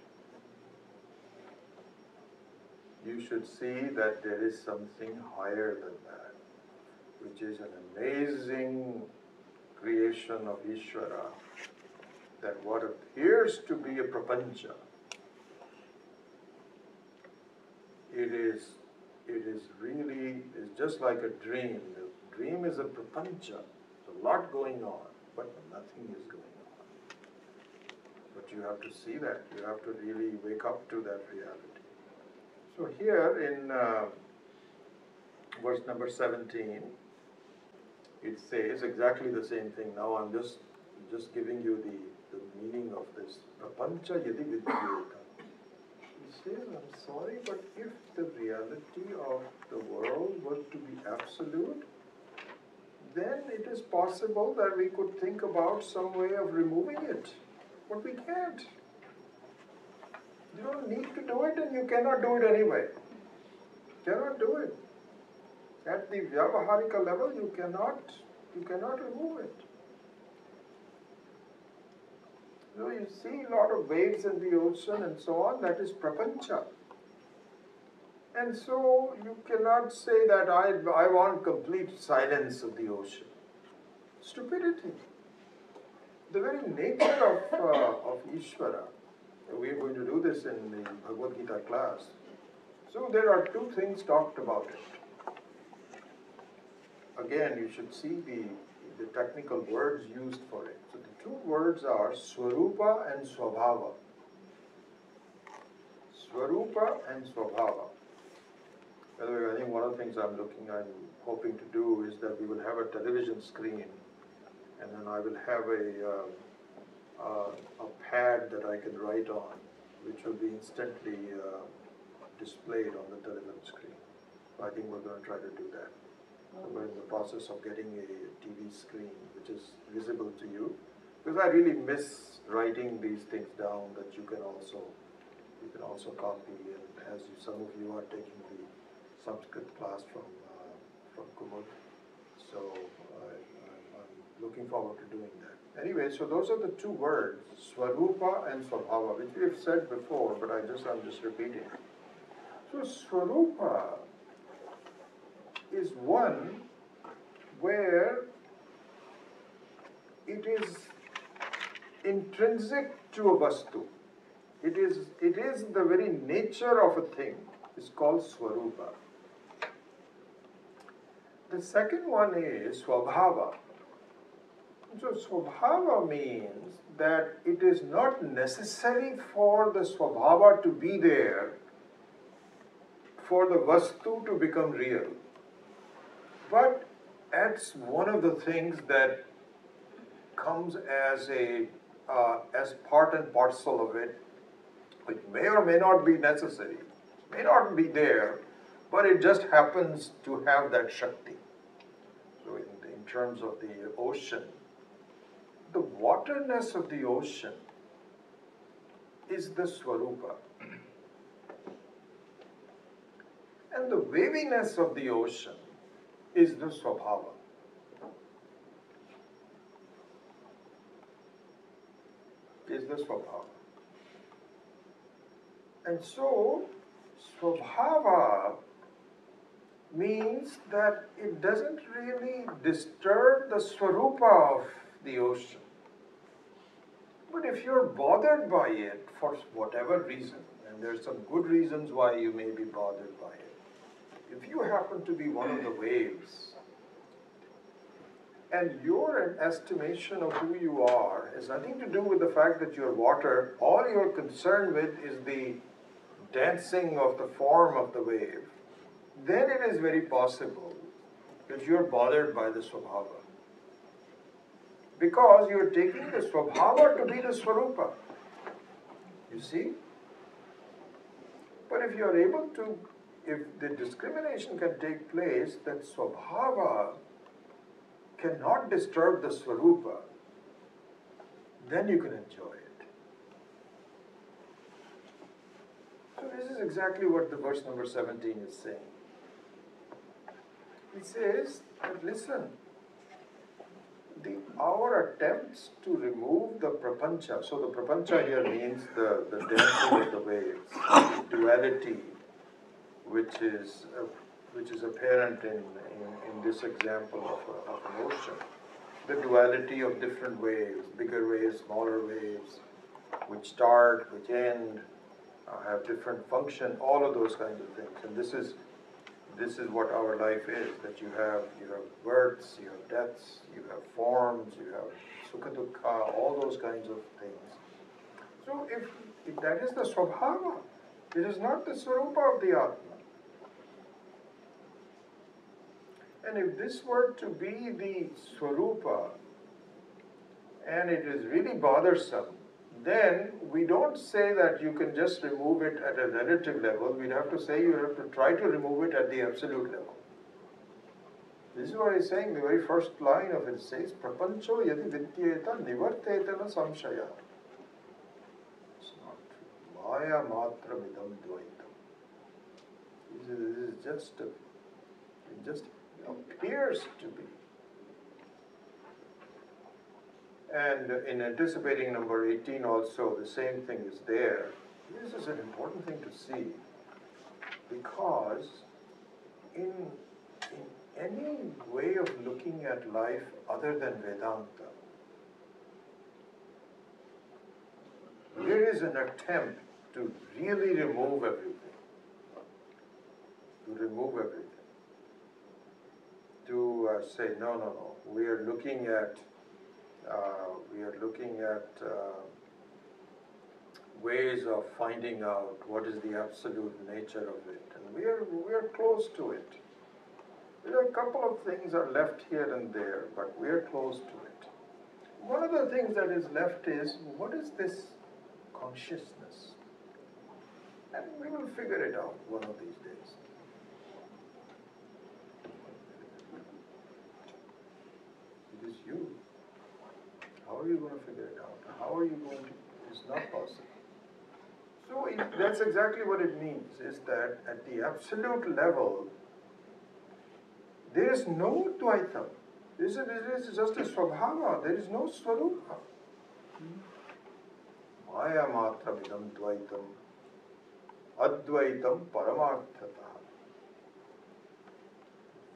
A: you should see that there is something higher than that, which is an amazing creation of Ishvara, that what appears to be a prapancha, it is really just like a dream. The dream is a prapancha. There's a lot going on, but nothing is going on. But you have to see that. You have to really wake up to that reality. So here in verse number 17, it says exactly the same thing. Now I'm just giving you the meaning of this. Prapancha yadi vidyeta. He says, I'm sorry, but if the reality of the world was to be absolute, then it is possible that we could think about some way of removing it. But we can't. You don't need to do it, and you cannot do it anyway. You cannot do it. At the vyavaharika level, you cannot remove it. So you see a lot of waves in the ocean and so on, that is prapancha. And so you cannot say that I want complete silence of the ocean. Stupidity. The very nature of Ishvara, we are going to do this in the Bhagavad Gita class. So there are two things talked about it. Again, you should see the technical words used for it. So the two words are Swarupa and Swabhava. Swarupa and Swabhava. By the way, I think one of the things I'm hoping to do is that we will have a television screen, and then I will have a pad that I can write on which will be instantly displayed on the television screen. I think we're going to try to do that. So we're in the process of getting a TV screen which is visible to you, because I really miss writing these things down that you can also copy. And as some of you are taking the Sanskrit class from Kumud, so I'm looking forward to doing that. Anyway, so those are the two words, Swarupa and Swabhava, which we have said before, but I'm just repeating. So Swarupa is one where it is intrinsic to a vastu. It is the very nature of a thing. It's called Swarupa. The second one is Swabhava. So Swabhava means that it is not necessary for the Swabhava to be there for the vastu to become real. But that's one of the things that comes as as part and parcel of it, which may or may not be necessary, may not be there, but it just happens to have that Shakti. So in terms of the ocean, the waterness of the ocean is the Swarupa. And the waviness of the ocean is the Swabhava. Is the Swabhava. And so, Swabhava means that it doesn't really disturb the Swarupa of the ocean. But if you're bothered by it for whatever reason, and there's some good reasons why you may be bothered by it, if you happen to be one of the waves, and your estimation of who you are has nothing to do with the fact that you're water, all you're concerned with is the dancing of the form of the wave, then it is very possible that you're bothered by the Swabhava. Because you're taking the Swabhava to be the Swarupa. You see? But if you're able to, if the discrimination can take place, that Swabhava cannot disturb the Swarupa, then you can enjoy it. So this is exactly what the verse number 17 is saying. It says that, listen, our attempts to remove the prapancha, so the prapancha here means the dancing of the waves, the duality which is apparent in this example of an ocean. The duality of different waves, bigger waves, smaller waves, which start, which end, have different function, all of those kinds of things. And this is what our life is, that you have births, you have deaths, you have forms, you have sukha dukkha, all those kinds of things. So if that is the Swabhava, it is not the Swarupa of the Atma. And if this were to be the Swarupa, and it is really bothersome, then we don't say that you can just remove it at a relative level. We'd have to say you have to try to remove it at the absolute level. This is what he's saying. The very first line of it says, Prapancho yadi vidyeta nivartetana samshaya. It's not true. Maya matra midam dvaitam. It just appears to be. And in anticipating number 18 also, the same thing is there. This is an important thing to see, because in any way of looking at life other than Vedanta, there is an attempt to really remove everything. To remove everything. To say, no, we are looking at ways of finding out what is the absolute nature of it, and we are close to it. There are a couple of things are left here and there, but we are close to it. One of the things that is left is, what is this consciousness? And we will figure it out one of these days. It is you. How are you going to figure it out? How are you going to? It's not possible. So that's exactly what it means, is that at the absolute level, there is no Dvaitam. This is just a Swabhava. There is no Swarupa. Maya matra vidam Dvaitam. Advaitam paramarthata.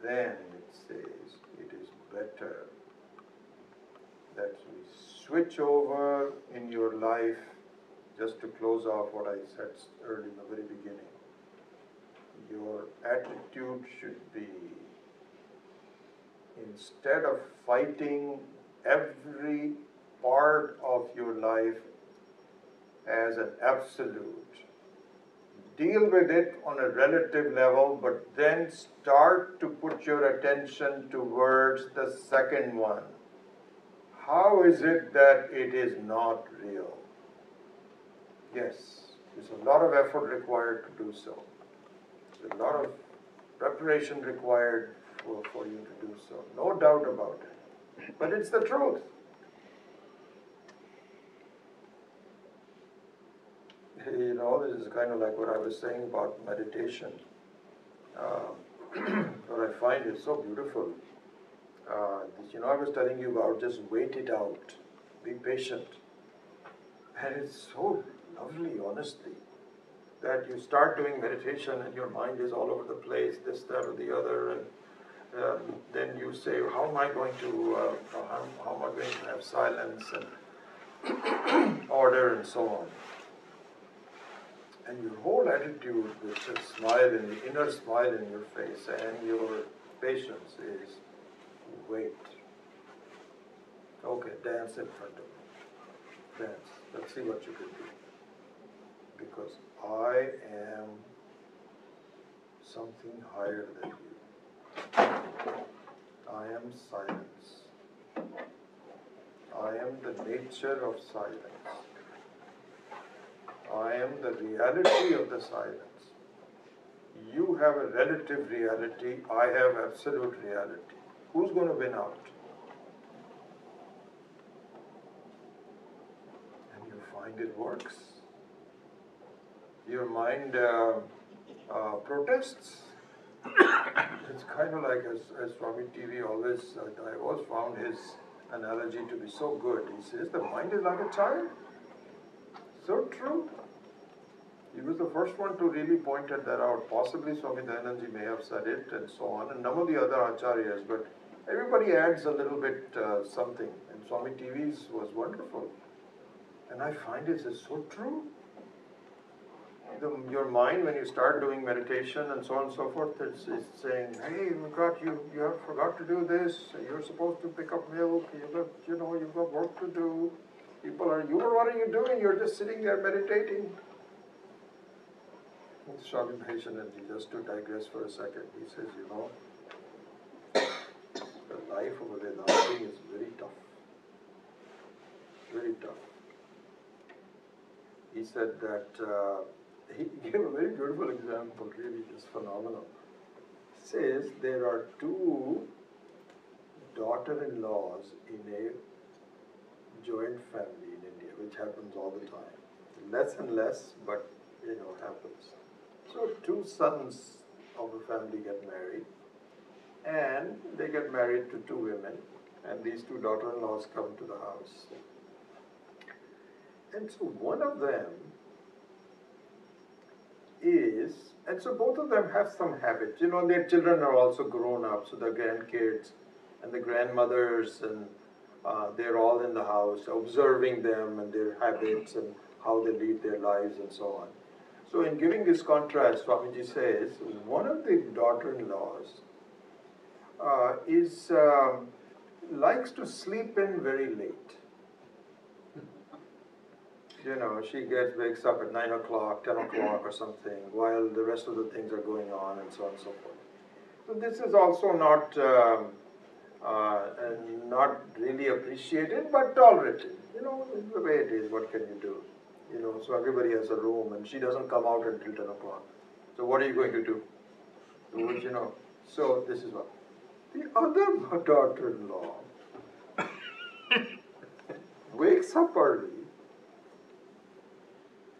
A: Then it says it is better that we switch over in your life, just to close off what I said early in the very beginning. Your attitude should be, instead of fighting every part of your life as an absolute, deal with it on a relative level, but then start to put your attention towards the second one. How is it that it is not real? Yes, there's a lot of effort required to do so. There's a lot of preparation required for you to do so. No doubt about it. But it's the truth. You know, this is kind of like what I was saying about meditation. What I find is so beautiful. I was telling you about just wait it out. Be patient. And it's so lovely, honestly, that you start doing meditation and your mind is all over the place, this, that, or the other, and then you say, how am I going to have silence and order and so on. And your whole attitude with a smile, in the inner smile in your face, and your patience is, wait. Okay, dance in front of me. Dance. Let's see what you can do. Because I am something higher than you. I am silence. I am the nature of silence. I am the reality of the silence. You have a relative reality. I have absolute reality. Who's going to win out? And you find it works. Your mind protests. It's kind of like, as Swami TV always, I always found his analogy to be so good. He says, the mind is like a child. So true. He was the first one to really point that out. Possibly Swami Dayananji may have said it and so on, and none of the other acharyas, but everybody adds a little bit something. And Swami TV's was wonderful. And I find this is so true. Your mind, when you start doing meditation and so on and so forth, it's saying, hey, you have forgot to do this, you're supposed to pick up milk, you've got work to do. What are you doing? You're just sitting there meditating. Swami Dayananji, just to digress for a second, he says, the life of a Vedanti is very tough. Very tough. He said that, he gave a very beautiful example, really just phenomenal. He says there are two daughter-in-laws in a joint family in India, which happens all the time. Less and less, but happens. So two sons of the family get married, and they get married to two women, and these two daughter-in-laws come to the house. And so one of them and so both of them have some habits. Their children are also grown up, so the grandkids and the grandmothers, and they're all in the house observing them and their habits and how they lead their lives and so on. So in giving this contrast, Swamiji says, one of the daughter-in-laws likes to sleep in very late. She wakes up at 9 o'clock, 10 o'clock or something, while the rest of the things are going on and so on and so forth. So this is also not really appreciated, but tolerated. It's the way it is, what can you do? So everybody has a room and she doesn't come out until 10 o'clock. So what are you going to do? So this is what. The other daughter-in-law wakes up early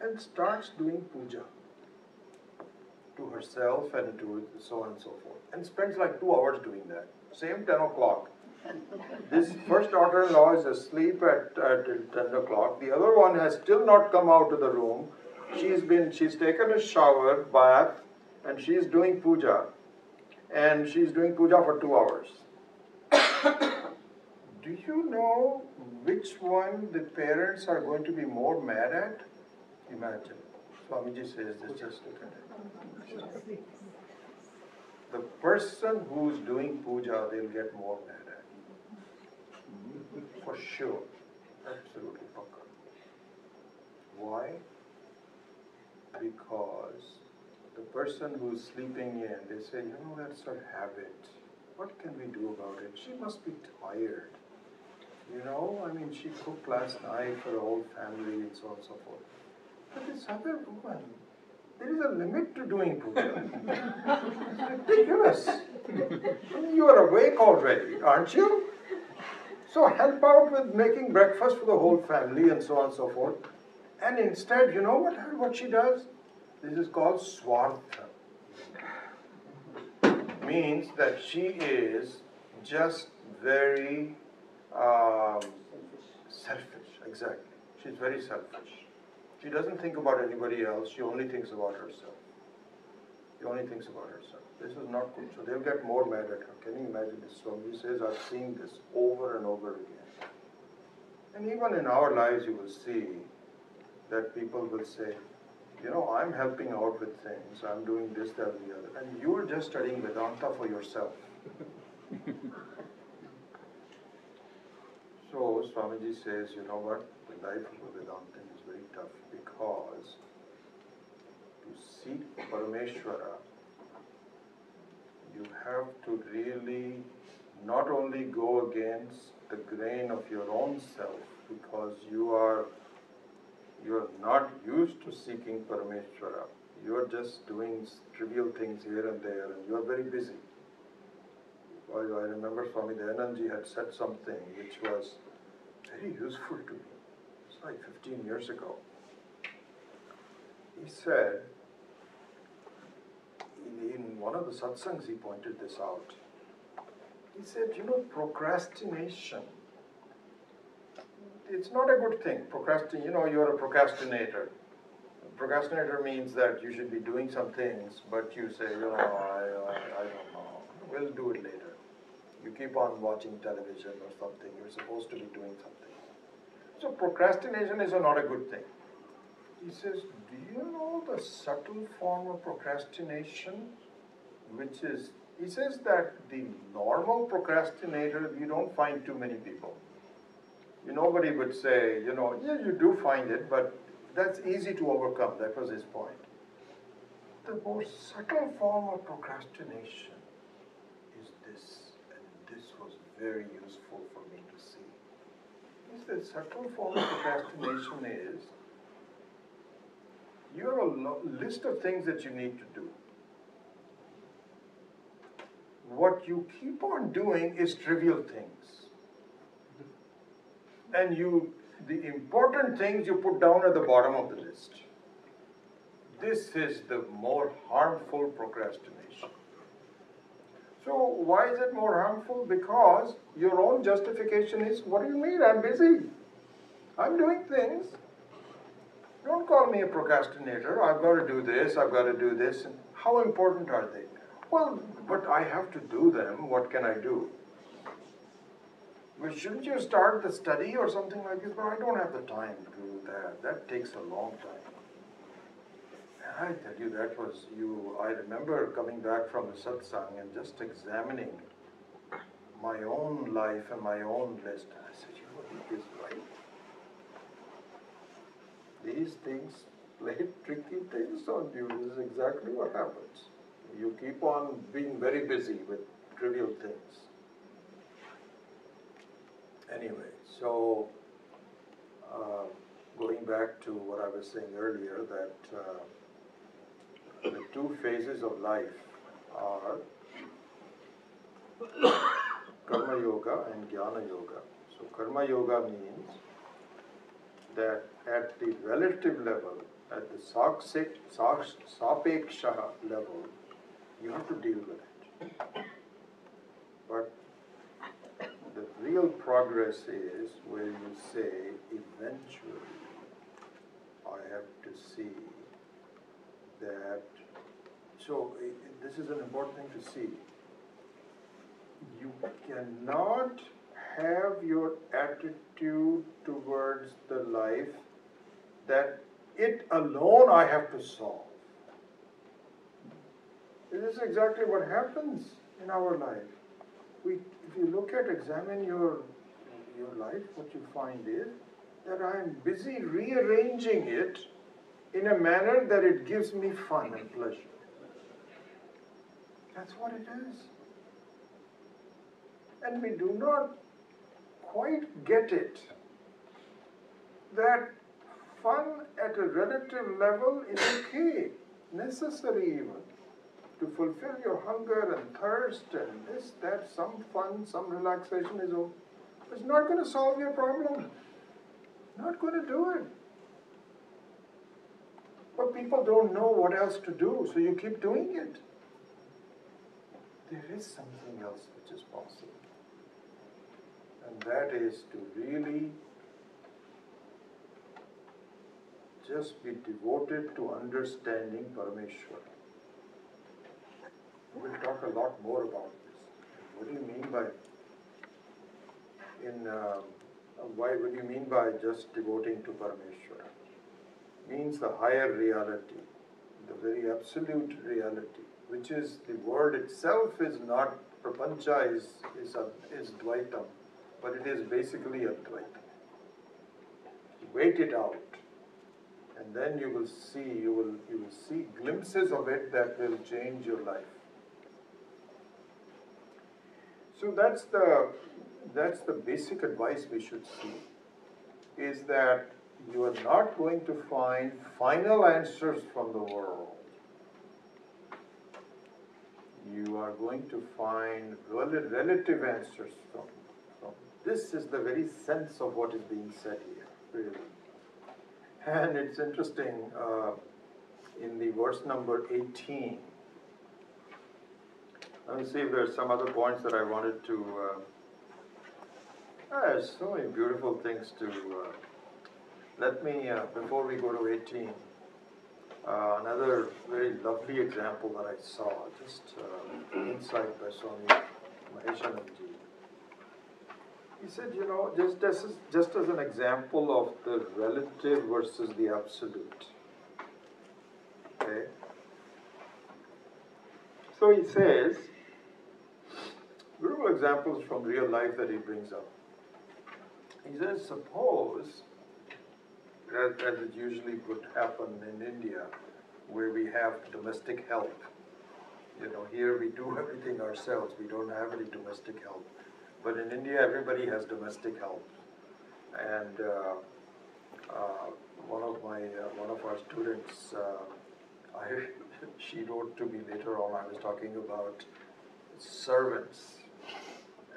A: and starts doing puja to herself and to so on and so forth, and spends like 2 hours doing that. Same 10 o'clock. This first daughter-in-law is asleep at 10 o'clock. The other one has still not come out of the room. She's taken a shower, bath, and she's doing puja. And she's doing puja for 2 hours. Do you know which one the parents are going to be more mad at? Imagine. Swamiji says this, just look at it. The person who's doing puja, they'll get more mad at. For sure. Absolutely pakka. Why? Because the person who's sleeping in, they say, that's her habit. What can we do about it? She must be tired. She cooked last night for the whole family and so on and so forth. But this other woman, there is a limit to doing puja. It's ridiculous. You are awake already, aren't you? So help out with making breakfast for the whole family and so on and so forth. And instead, you know what she does? This is called swartha. Means that she is just very selfish. Exactly. She's very selfish. She doesn't think about anybody else. She only thinks about herself. She only thinks about herself. This is not good. So they'll get more mad at her. Can you imagine this? Swami says, I've seen this over and over again. And even in our lives, you will see that people will say, I'm helping out with things. I'm doing this, that, and the other. And you're just studying Vedanta for yourself. So Swamiji says, you know what? The life of a Vedantin is very tough because to seek Parameshwara, you have to really not only go against the grain of your own self, because you're not used to seeking Parameshwara. You're just doing trivial things here and there, and you're very busy. I remember Swami Dayanandji had said something which was very useful to me. It's like 15 years ago. He said, in one of the satsangs he pointed this out. He said, procrastination, it's not a good thing. You're a procrastinator. Procrastinator means that you should be doing some things, but you say, I don't know, we'll do it later. You keep on watching television or something. You're supposed to be doing something. So procrastination is not a good thing. He says, do you know the subtle form of procrastination? He says that the normal procrastinator, you don't find too many people. Nobody would say, yeah, you do find it, but that's easy to overcome. That was his point. The more subtle form of procrastination is this. This was very useful for me to see. The subtle form of procrastination is, you have a list of things that you need to do. What you keep on doing is trivial things. And the important things you put down at the bottom of the list. This is the more harmful procrastination. So why is it more harmful? Because your own justification is, what do you mean? I'm busy. I'm doing things. Don't call me a procrastinator. I've got to do this, I've got to do this. And how important are they? Well, but I have to do them. What can I do? Well, shouldn't you start the study or something like this? But I don't have the time to do that. That takes a long time. And I tell you, I remember coming back from the satsang and just examining my own life and my own list. And I said, he is right. These things play tricky things on you. This is exactly what happens. You keep on being very busy with trivial things. Anyway, so going back to what I was saying earlier, that the two phases of life are Karma Yoga and Jnana Yoga. So Karma Yoga means that at the relative level, at the Sapeksha level, you have to deal with it. But the real progress is where you say, eventually, I have to see that. So this is an important thing to see. You cannot have your attitude towards the life that it alone I have to solve. This is exactly what happens in our life. If you examine your life, what you find is that I am busy rearranging it in a manner that it gives me fun and pleasure. That's what it is. And we do not quite get it, that fun at a relative level is okay, necessary even, to fulfill your hunger and thirst and this, that, some fun, some relaxation is okay. It's not going to solve your problem. Not going to do it. But people don't know what else to do, so you keep doing it. There is something else which is possible. And that is to really just be devoted to understanding Parameshwar. We'll talk a lot more about this. What do you mean by what do you mean by just devoting to Parameshwar? Means the higher reality, the very absolute reality, which is the world itself is not prapancha, is Dvaitam, but it is basically Advaitam. Wait it out, and then you will see glimpses of it that will change your life. So that's the basic advice we should see, is that you are not going to find final answers from the world. You are going to find relative answers from. This is the very sense of what is being said here, really. And it's interesting, in the verse number 18, let me see if there's some other points that I wanted to, there's so many beautiful things to, let me, before we go to 18, another very lovely example that I saw, just insight by Swami Maheshananji. He said, just as an example of the relative versus the absolute. Okay? So he says, beautiful examples from real life that he brings up. He says, suppose, as it usually would happen in India, where we have domestic help. Here we do everything ourselves. We don't have any domestic help. But in India, everybody has domestic help. And one of our students, she wrote to me later on. I was talking about servants,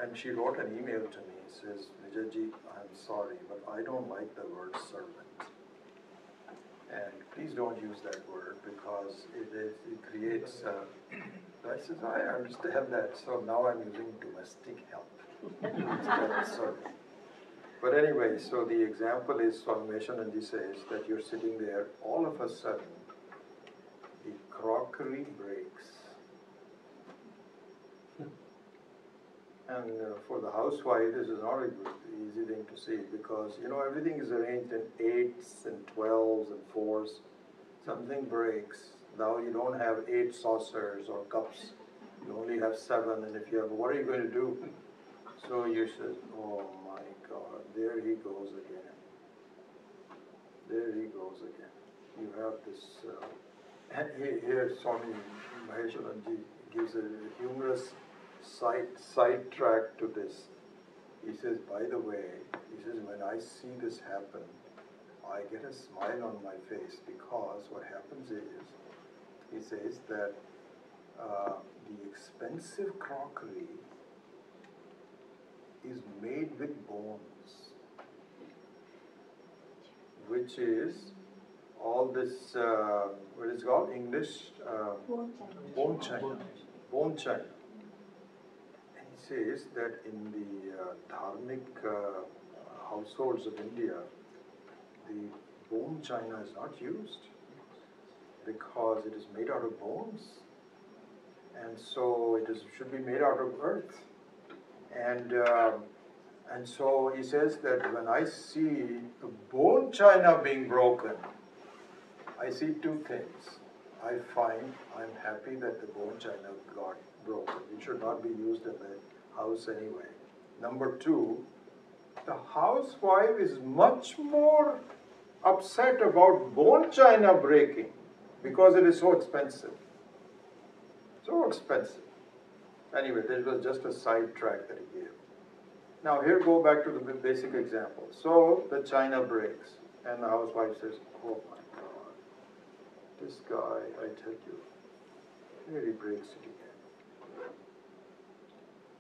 A: and she wrote an email to me. Says, Vijayji, I'm sorry, but I don't like the word servant. And please don't use that word because it creates. I said, I understand that. So now I'm using domestic help instead of servant. But anyway, so the example is, Swami Maheshananji says that you're sitting there, all of a sudden, the crockery breaks. And for the housewife, this is not a easy thing to see because, everything is arranged in 8s and 12s and 4s. Something breaks. Now you don't have 8 saucers or cups. You only have 7. And if you have, what are you going to do? So you said, oh my God, there he goes again. There he goes again. You have this, and here Swami Maheshananji gives a humorous side track to this. He says, by the way, when I see this happen, I get a smile on my face, because what happens is, he says that the expensive crockery is made with bones, which is all this, what is it called, English? Bone china. Bone china. And he says that in the dharmic households of India, the bone china is not used because it is made out of bones, and so it should be made out of earth. And so he says that when I see the bone china being broken, I see two things. I find I'm happy that the bone china got broken. It should not be used in the house anyway. Number two, the housewife is much more upset about bone china breaking because it is so expensive. So expensive. Anyway, this was just a sidetrack that he gave. Now here, go back to the basic example. So the china breaks, and the housewife says, "Oh my God, this guy, I tell you, really breaks it again."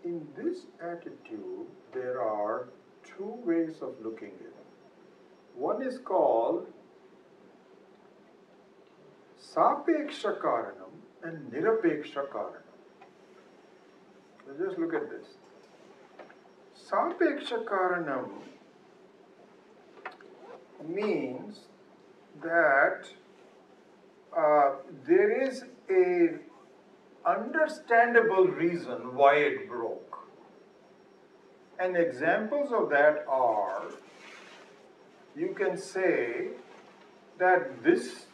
A: In this attitude, there are two ways of looking at it. One is called sapeksha karanam and nirapeksha karanam. Just look at this. Sapeksha karanam means that there is a understandable reason why it broke. And examples of that are, you can say that this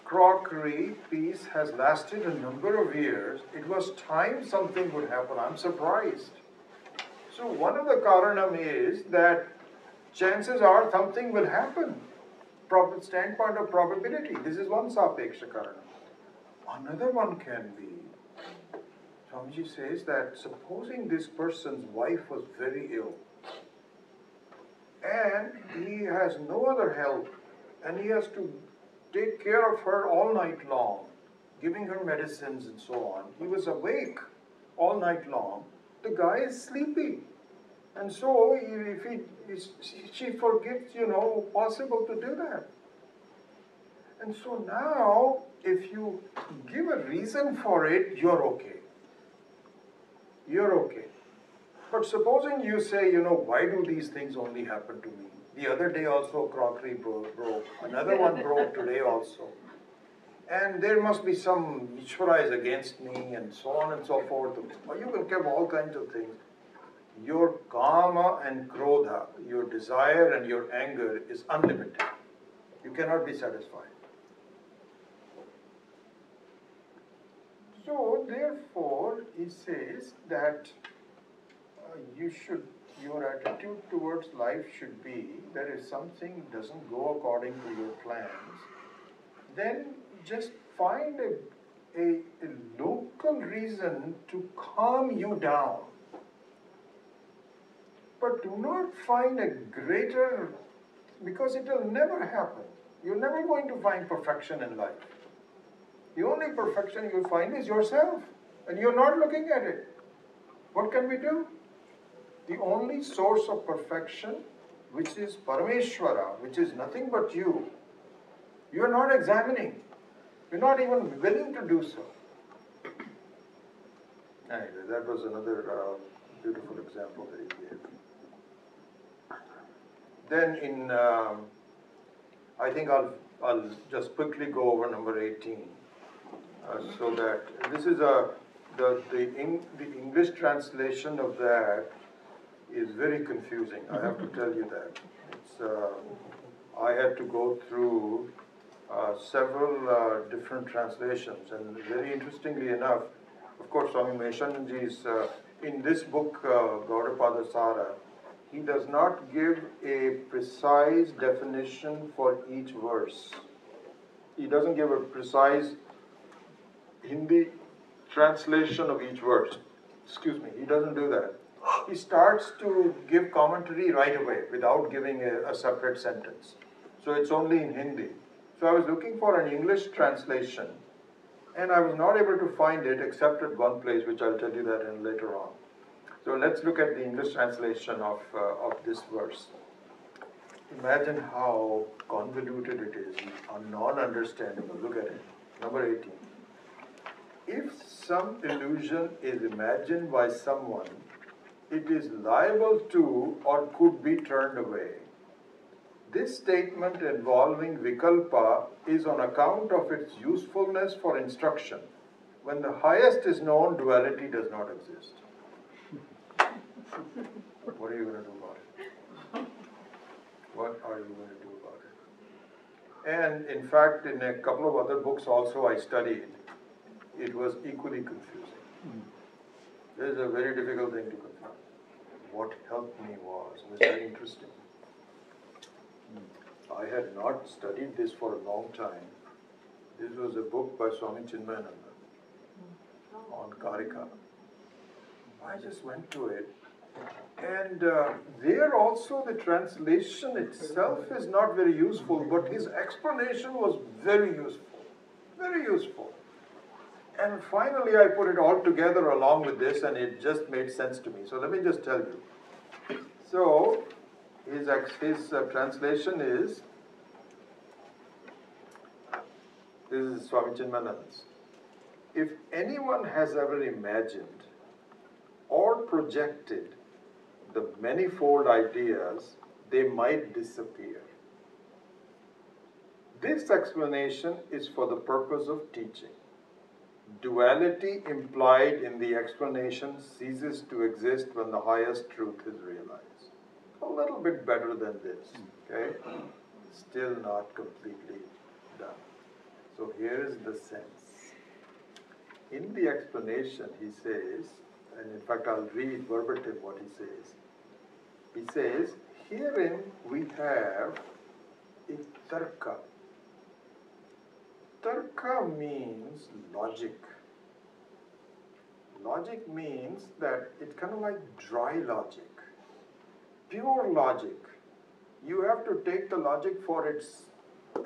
A: crockery piece has lasted a number of years. It was time something would happen. I'm surprised. So one of the karanam is that chances are something will happen. From the standpoint of probability, this is one sapeksha karanam. Another one can be, Swamiji says that supposing this person's wife was very ill, and he has no other help, and he has to take care of her all night long, giving her medicines and so on. He was awake all night long. The guy is sleepy. And so she forgets, possible to do that. And so now, if you give a reason for it, you're okay. You're okay. But supposing you say, why do these things only happen to me? The other day also crockery broke. Another one broke today also. And there must be some Ishvara is against me, and so on and so forth. Or you can have all kinds of things. Your kama and krodha, your desire and your anger is unlimited. You cannot be satisfied. So therefore, he says that your attitude towards life should be that if something doesn't go according to your plans, then just find a local reason to calm you down. But do not find a greater, because it will never happen. You're never going to find perfection in life. The only perfection you'll find is yourself, and you're not looking at it. What can we do? The only source of perfection, which is Parameshwara, which is nothing but you are not examining. You're not even willing to do so. Anyway, that was another beautiful example that he gave. Then I think I'll just quickly go over number 18, so that this is the English translation of that is very confusing. I have to tell you that. I had to go through several different translations, and very interestingly enough, of course, Swami Meshanji's in this book, Gaudapada Sara, he does not give a precise definition for each verse. He doesn't give a precise Hindi translation of each verse. Excuse me, he doesn't do that. He starts to give commentary right away without giving a separate sentence. So it's only in Hindi. So I was looking for an English translation, and I was not able to find it except at one place, which I'll tell you that in later on. So let's look at the English translation of this verse. Imagine how convoluted it is, non-understandable. Look at it. Number 18. If some illusion is imagined by someone, it is liable to or could be turned away. This statement involving vikalpa is on account of its usefulness for instruction. When the highest is known, duality does not exist. What are you going to do about it? What are you going to do about it? And in fact, in a couple of other books also I studied, it was equally confusing. This is a very difficult thing to confront. What helped me was very interesting. I had not studied this for a long time. This was a book by Swami Chinmayananda on Karika. I just went to it. And there also the translation itself is not very useful, but his explanation was very useful. Very useful. And finally I put it all together along with this, and it just made sense to me. So let me just tell you. So his translation is, this is Swami Chinmayananda's. If anyone has ever imagined or projected the manifold ideas, they might disappear. This explanation is for the purpose of teaching. Duality implied in the explanation ceases to exist when the highest truth is realized. A little bit better than this, okay? Still not completely done. So here is the sense. In the explanation, he says, and in fact I'll read verbatim what he says. He says, herein we have a tarka. Tarka means logic. Logic means that it's kind of like dry logic, pure logic. You have to take the logic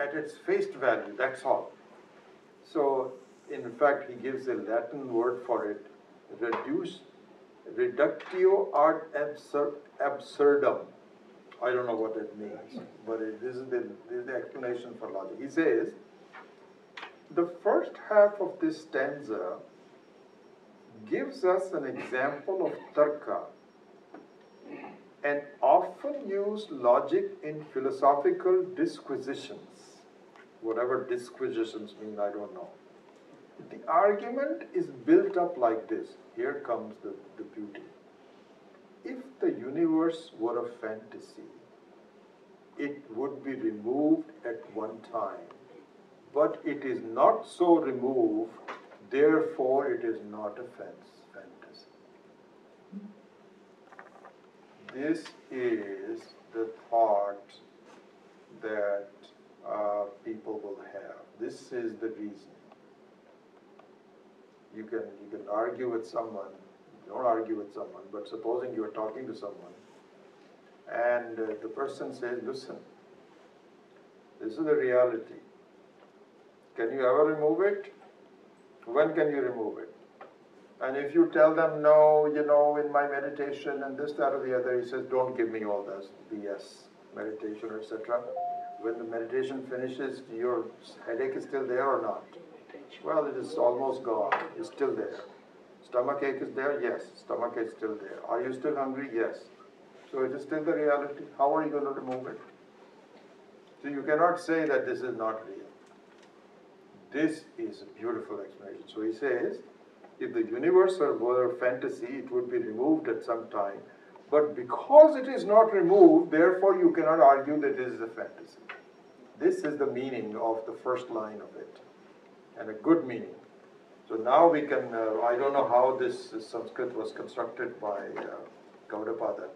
A: at its face value, that's all. So, in fact, he gives a Latin word for it, reductio ad absurdum. I don't know what that means, but this is the explanation for logic. He says, the first half of this stanza gives us an example of tarka, an often used logic in philosophical disquisitions. Whatever disquisitions mean, I don't know. The argument is built up like this. Here comes the beauty. If the universe were a fantasy, it would be removed at one time. But it is not so removed, therefore it is not a fantasy. This is the thought that people will have. This is the reason. You can argue with someone, don't argue with someone, but supposing you are talking to someone, and the person says, listen, this is the reality. Can you ever remove it? When can you remove it? And if you tell them, no, in my meditation and this, that, or the other, he says, don't give me all this BS, meditation, etc. When the meditation finishes, your headache is still there or not? Well, it is almost gone. It's still there. Stomach ache is there? Yes. Stomach ache is still there. Are you still hungry? Yes. So it is still the reality. How are you going to remove it? So you cannot say that this is not real. This is a beautiful explanation. So he says, if the universe were a fantasy, it would be removed at some time. But because it is not removed, therefore you cannot argue that this is a fantasy. This is the meaning of the first line of it, and a good meaning. So now we can, I don't know how this Sanskrit was constructed by Gaudapada.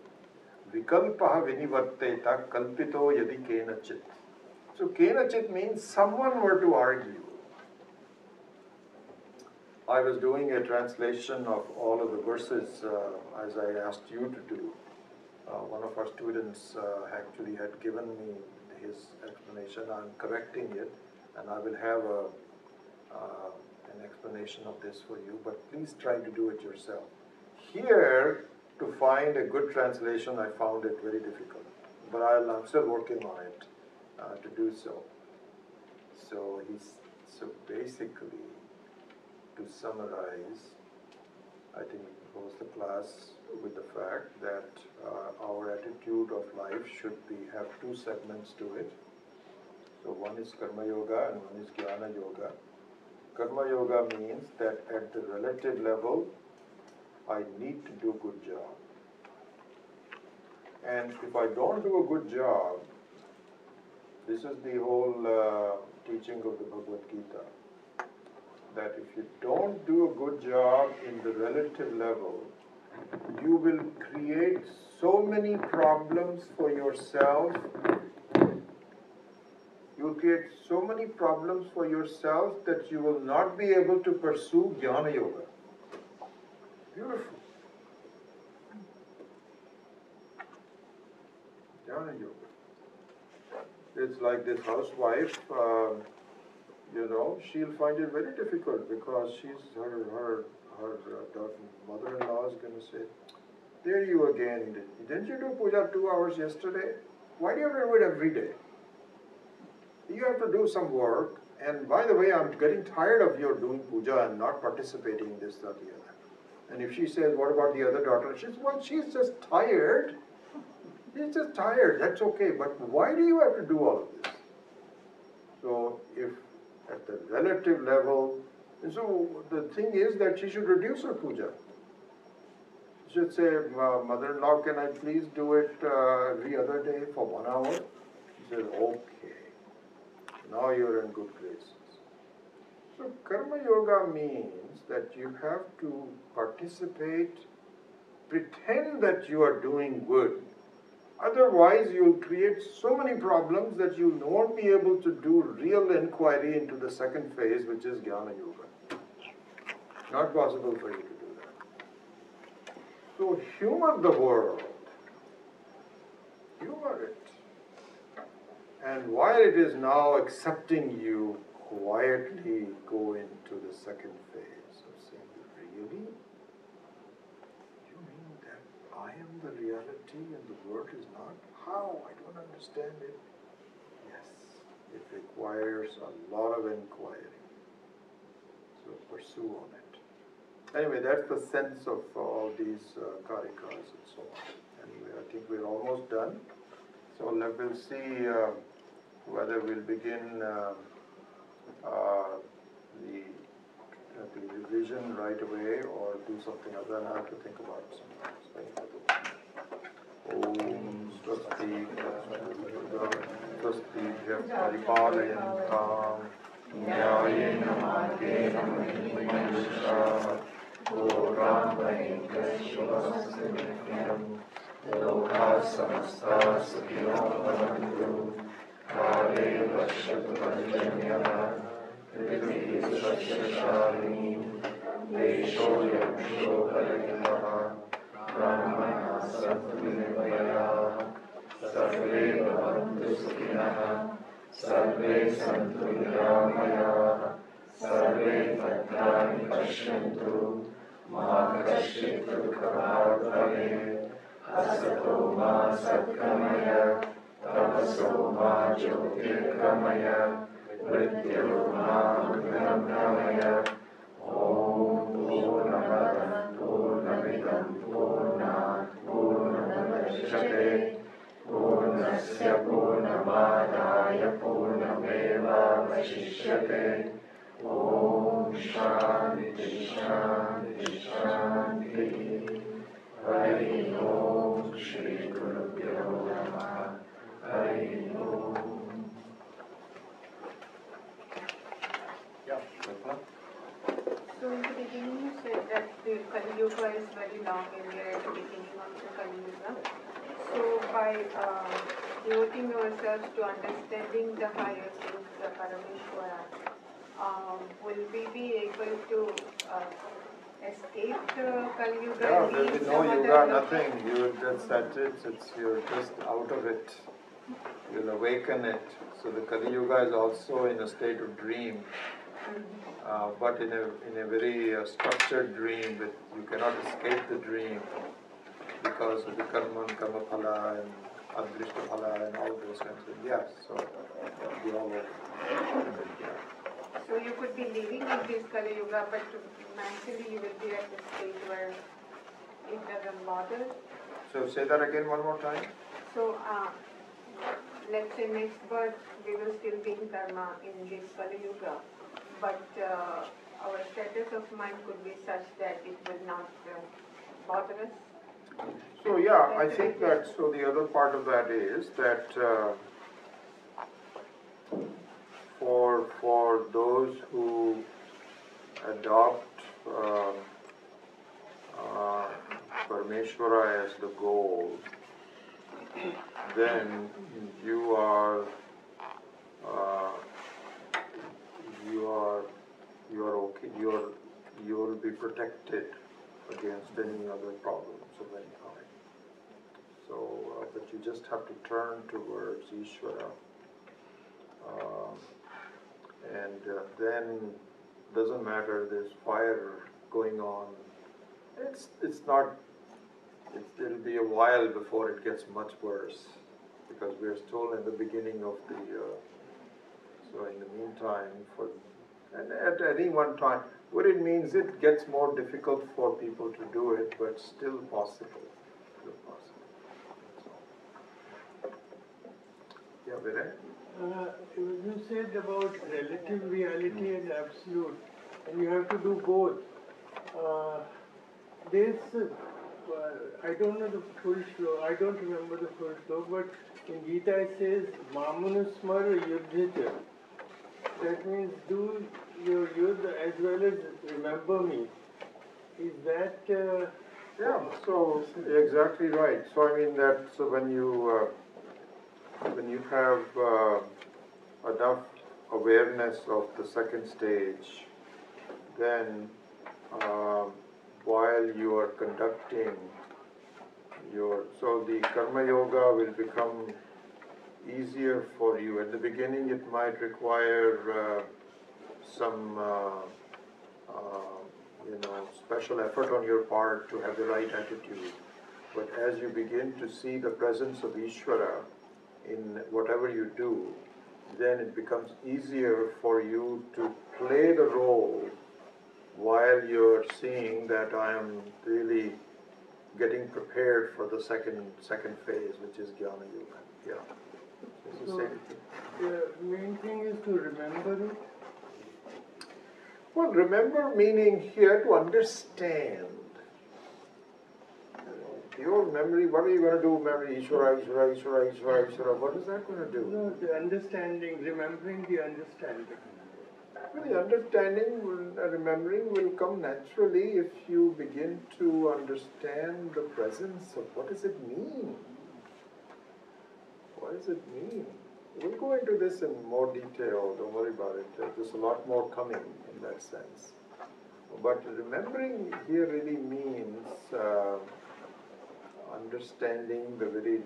A: Vikalpaha vinivarteta kalpito yadi kenachit. So kenachit means someone were to argue. I was doing a translation of all of the verses as I asked you to do. One of our students actually had given me his explanation. I'm correcting it, and I will have an explanation of this for you, but please try to do it yourself. Here, to find a good translation, I found it very difficult, but I'm still working on it to do so. So basically, to summarize, I think we can close the class with the fact that our attitude of life should have two segments to it. So one is Karma Yoga and one is Jnana Yoga. Karma Yoga means that at the relative level, I need to do a good job. And if I don't do a good job, this is the whole teaching of the Bhagavad Gita, that if you don't do a good job in the relative level, you will create so many problems for yourself. You will create so many problems for yourself that you will not be able to pursue Jnana Yoga. Beautiful. Jnana Yoga. It's like this housewife, she'll find it very difficult because her mother-in-law is going to say, there you again, didn't you do puja 2 hours yesterday? Why do you have to do it every day? You have to do some work, and by the way, I'm getting tired of your doing puja and not participating in this, that, the other. And if she says, what about the other daughter? She says, well, she's just tired. She's just tired, that's okay, but why do you have to do all of this? So if at the relative level, so the thing is that she should reduce her puja. She should say, mother-in-law, can I please do it every other day for 1 hour? She says, okay, now you're in good graces. So Karma Yoga means that you have to participate, pretend that you are doing good. Otherwise, you'll create so many problems that you won't be able to do real inquiry into the second phase, which is Jnana Yoga. Not possible for you to do that. So humor the world. Humor it. And while it is now accepting you, quietly go into the second phase of saying, really? I am the reality and the world is not? How? I don't understand it. Yes, it requires a lot of inquiry. So pursue on it. Anyway, that's the sense of all these karikas and so on. Anyway, I think we're almost done. So we'll see whether we'll begin the revision right away or do something else. Then I have to think about it sometimes. Om Swasti Swasti Paripalayantam Nyayena Margena Mahimanyusha Goram Vahinkashivastham Loka Samasta Sukhino Bhavantu Kale Vashyatu Vanjanyana Prithvi Sashyashalini Desho Yaksho Parikamaha Brahmana Sattva Sarve Bhavantu Sukhinah Sarve Santu Niramaya Sarve Bhadrani Pashyantu Ma Kashchit Dukha Bhave Asato Ma Satgamaya Tamaso Ma Jyotirgamaya Mrityu Ma Mritamaya Om Purnamada Purnamidam Purnat Purnamudachyate Purnasya Purnamadaya Purnameva Vashishyate Om Shanti Shanti Shanti Hari Om Shri Gurubhyo Namaha Hari Om.
C: So in the beginning you said that the Kali Yuga is very long and we are at the beginning of the Kali Yuga. So by devoting ourselves to understanding the higher things, the Parameshwara, will we be able to escape the Kali Yuga?
A: Yeah, there will be no yoga, nothing. That's it. You're just out of it. you'll awaken it. So the Kali Yuga is also in a state of dream, but in a very structured dream. That you cannot escape the dream because of the karma and karma phala and adrishta phala and all those kinds of things. Yes, so we all over. Yeah.
C: So you could be living in this Kali Yuga, but mentally you will be at the stage where it doesn't bother.
A: So say that again one more time.
C: So let's say next birth we will still be in karma in this Kali Yuga, but our status of mind could be such that it will not bother us.
A: So yeah, I think that, so the other part of that is that for those who adopt Parmeshwara as the goal, then you are okay. You will be protected against any other problems of any kind. So, but you just have to turn towards Ishvara, and then doesn't matter. There's fire going on. It's not. It'll be a while before it gets much worse, because we're still in the beginning of the. So in the meantime, and at any one time, what it means, it gets more difficult for people to do it, but still possible. Still possible. Yeah, Viren?
D: You said about relative reality and absolute, and you have to do both. There's, I don't know the full sloka, I don't remember the full sloka, but in Gita it says, Mamanusmar Yudhita. That means do your yudh as well as remember me. Is that...
A: Yeah, so exactly right. So I mean that, so when you have enough awareness of the second stage, then while you are conducting so the karma yoga will become easier for you. At the beginning it might require some special effort on your part to have the right attitude. But as you begin to see the presence of Ishvara in whatever you do, then it becomes easier for you to play the role while you're seeing that I am really getting prepared for the second phase, which is Jnana Yoga. Yeah.
D: So, the main thing is to remember it?
A: Well, remember meaning here to understand. Your memory, what are you going to do? Memory, Ishvara, Ishvara, Ishvara, Ishvara, Ishvara. What is that going to do?
D: No, the understanding, remembering the understanding.
A: Well, the understanding, remembering will come naturally if you begin to understand the presence of what does it mean. What does it mean? We'll go into this in more detail, don't worry about it. There's a lot more coming in that sense. But remembering here really means understanding the very...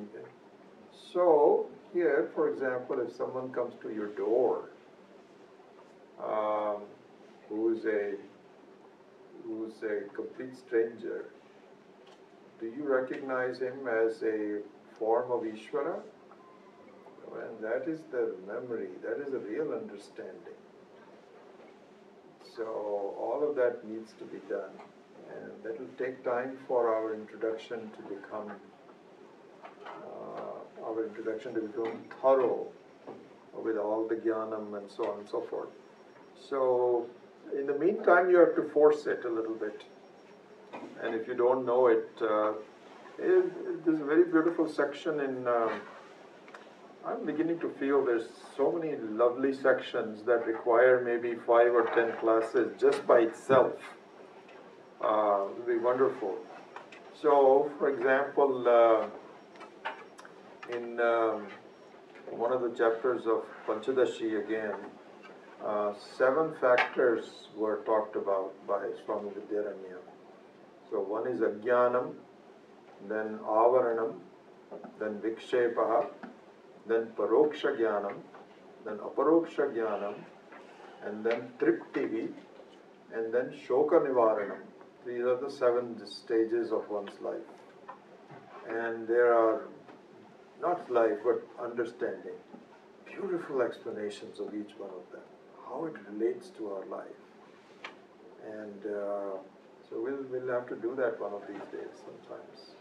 A: So, here, for example, if someone comes to your door, who's a complete stranger, do you recognize him as a form of Ishvara? And that is the memory, that is the real understanding. So all of that needs to be done, and that will take time for our introduction to become thorough with all the jnanam and so on and so forth. So in the meantime, you have to force it a little bit, and if you don't know it, there's a very beautiful section in. I'm beginning to feel there's so many lovely sections that require maybe 5 or 10 classes just by itself. It would be wonderful. So, for example, in one of the chapters of Panchadashi again, 7 factors were talked about by Swami Vidyaranya. So one is Ajnanam, then Avaranam, then Vikshepaha, then Paroksha Jnanam, then Aparoksha Jnanam, and then Triptihi, and then Shoka Nivaranam. These are the 7 stages of one's life. And there are, not life, but understanding, beautiful explanations of each one of them, how it relates to our life. And so we'll have to do that one of these days sometimes.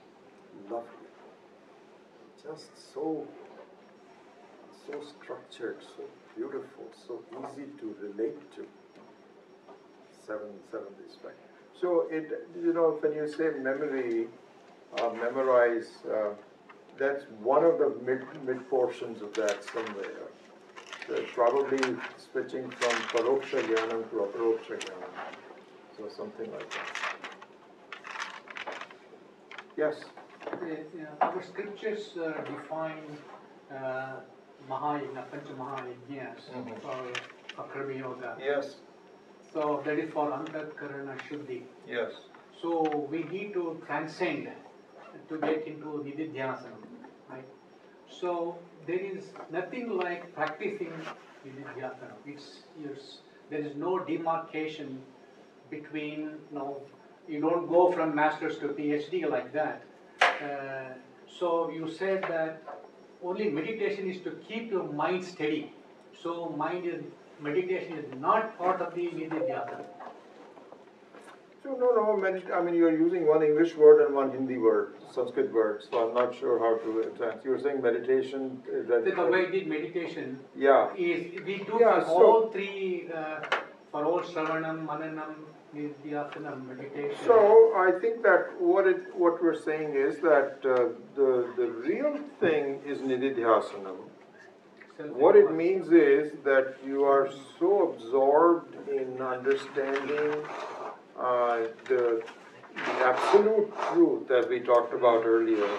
A: Lovely. Just so structured, so beautiful, so easy to relate to. Seven respect. So when you say memory, memorize, that's one of the mid portions of that somewhere. So probably switching from Paroksha Jnanam to Aparoksha Jnanam. So something like that. Yes?
E: Our scriptures define Mahayajna, Pancha Mahayajnas for Karma Yoga.
A: Yes.
E: So that is for Antkarana Shuddhi.
A: Yes.
E: So we need to transcend to get into Nididhyasana, right? So there is nothing like practicing Nididhyasana. There is no demarcation between, you don't go from masters to PhD like that. So you said that only meditation is to keep your mind steady. So meditation is not part of the Nididhyasana.
A: So no, you're using one English word and one Hindi word, Sanskrit word, so I'm not sure how to translate. You're saying meditation is that...
E: The way we did meditation
A: is
E: we do for all 3, for all Shravanam, Mananam, Nididhyasana, meditation.
A: So I think that what we're saying is that the real thing is Nididhyasanam. What it means is that you are so absorbed in understanding the absolute truth, as we talked about earlier,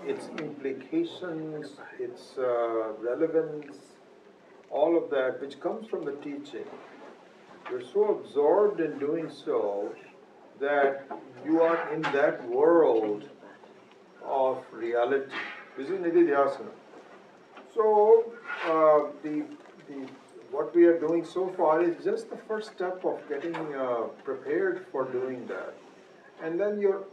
A: its implications, its relevance, all of that, which comes from the teaching. You're so absorbed in doing so that you are in that world of reality. This is Nididhyasana. So, what we are doing so far is just the first step of getting prepared for doing that. And then you're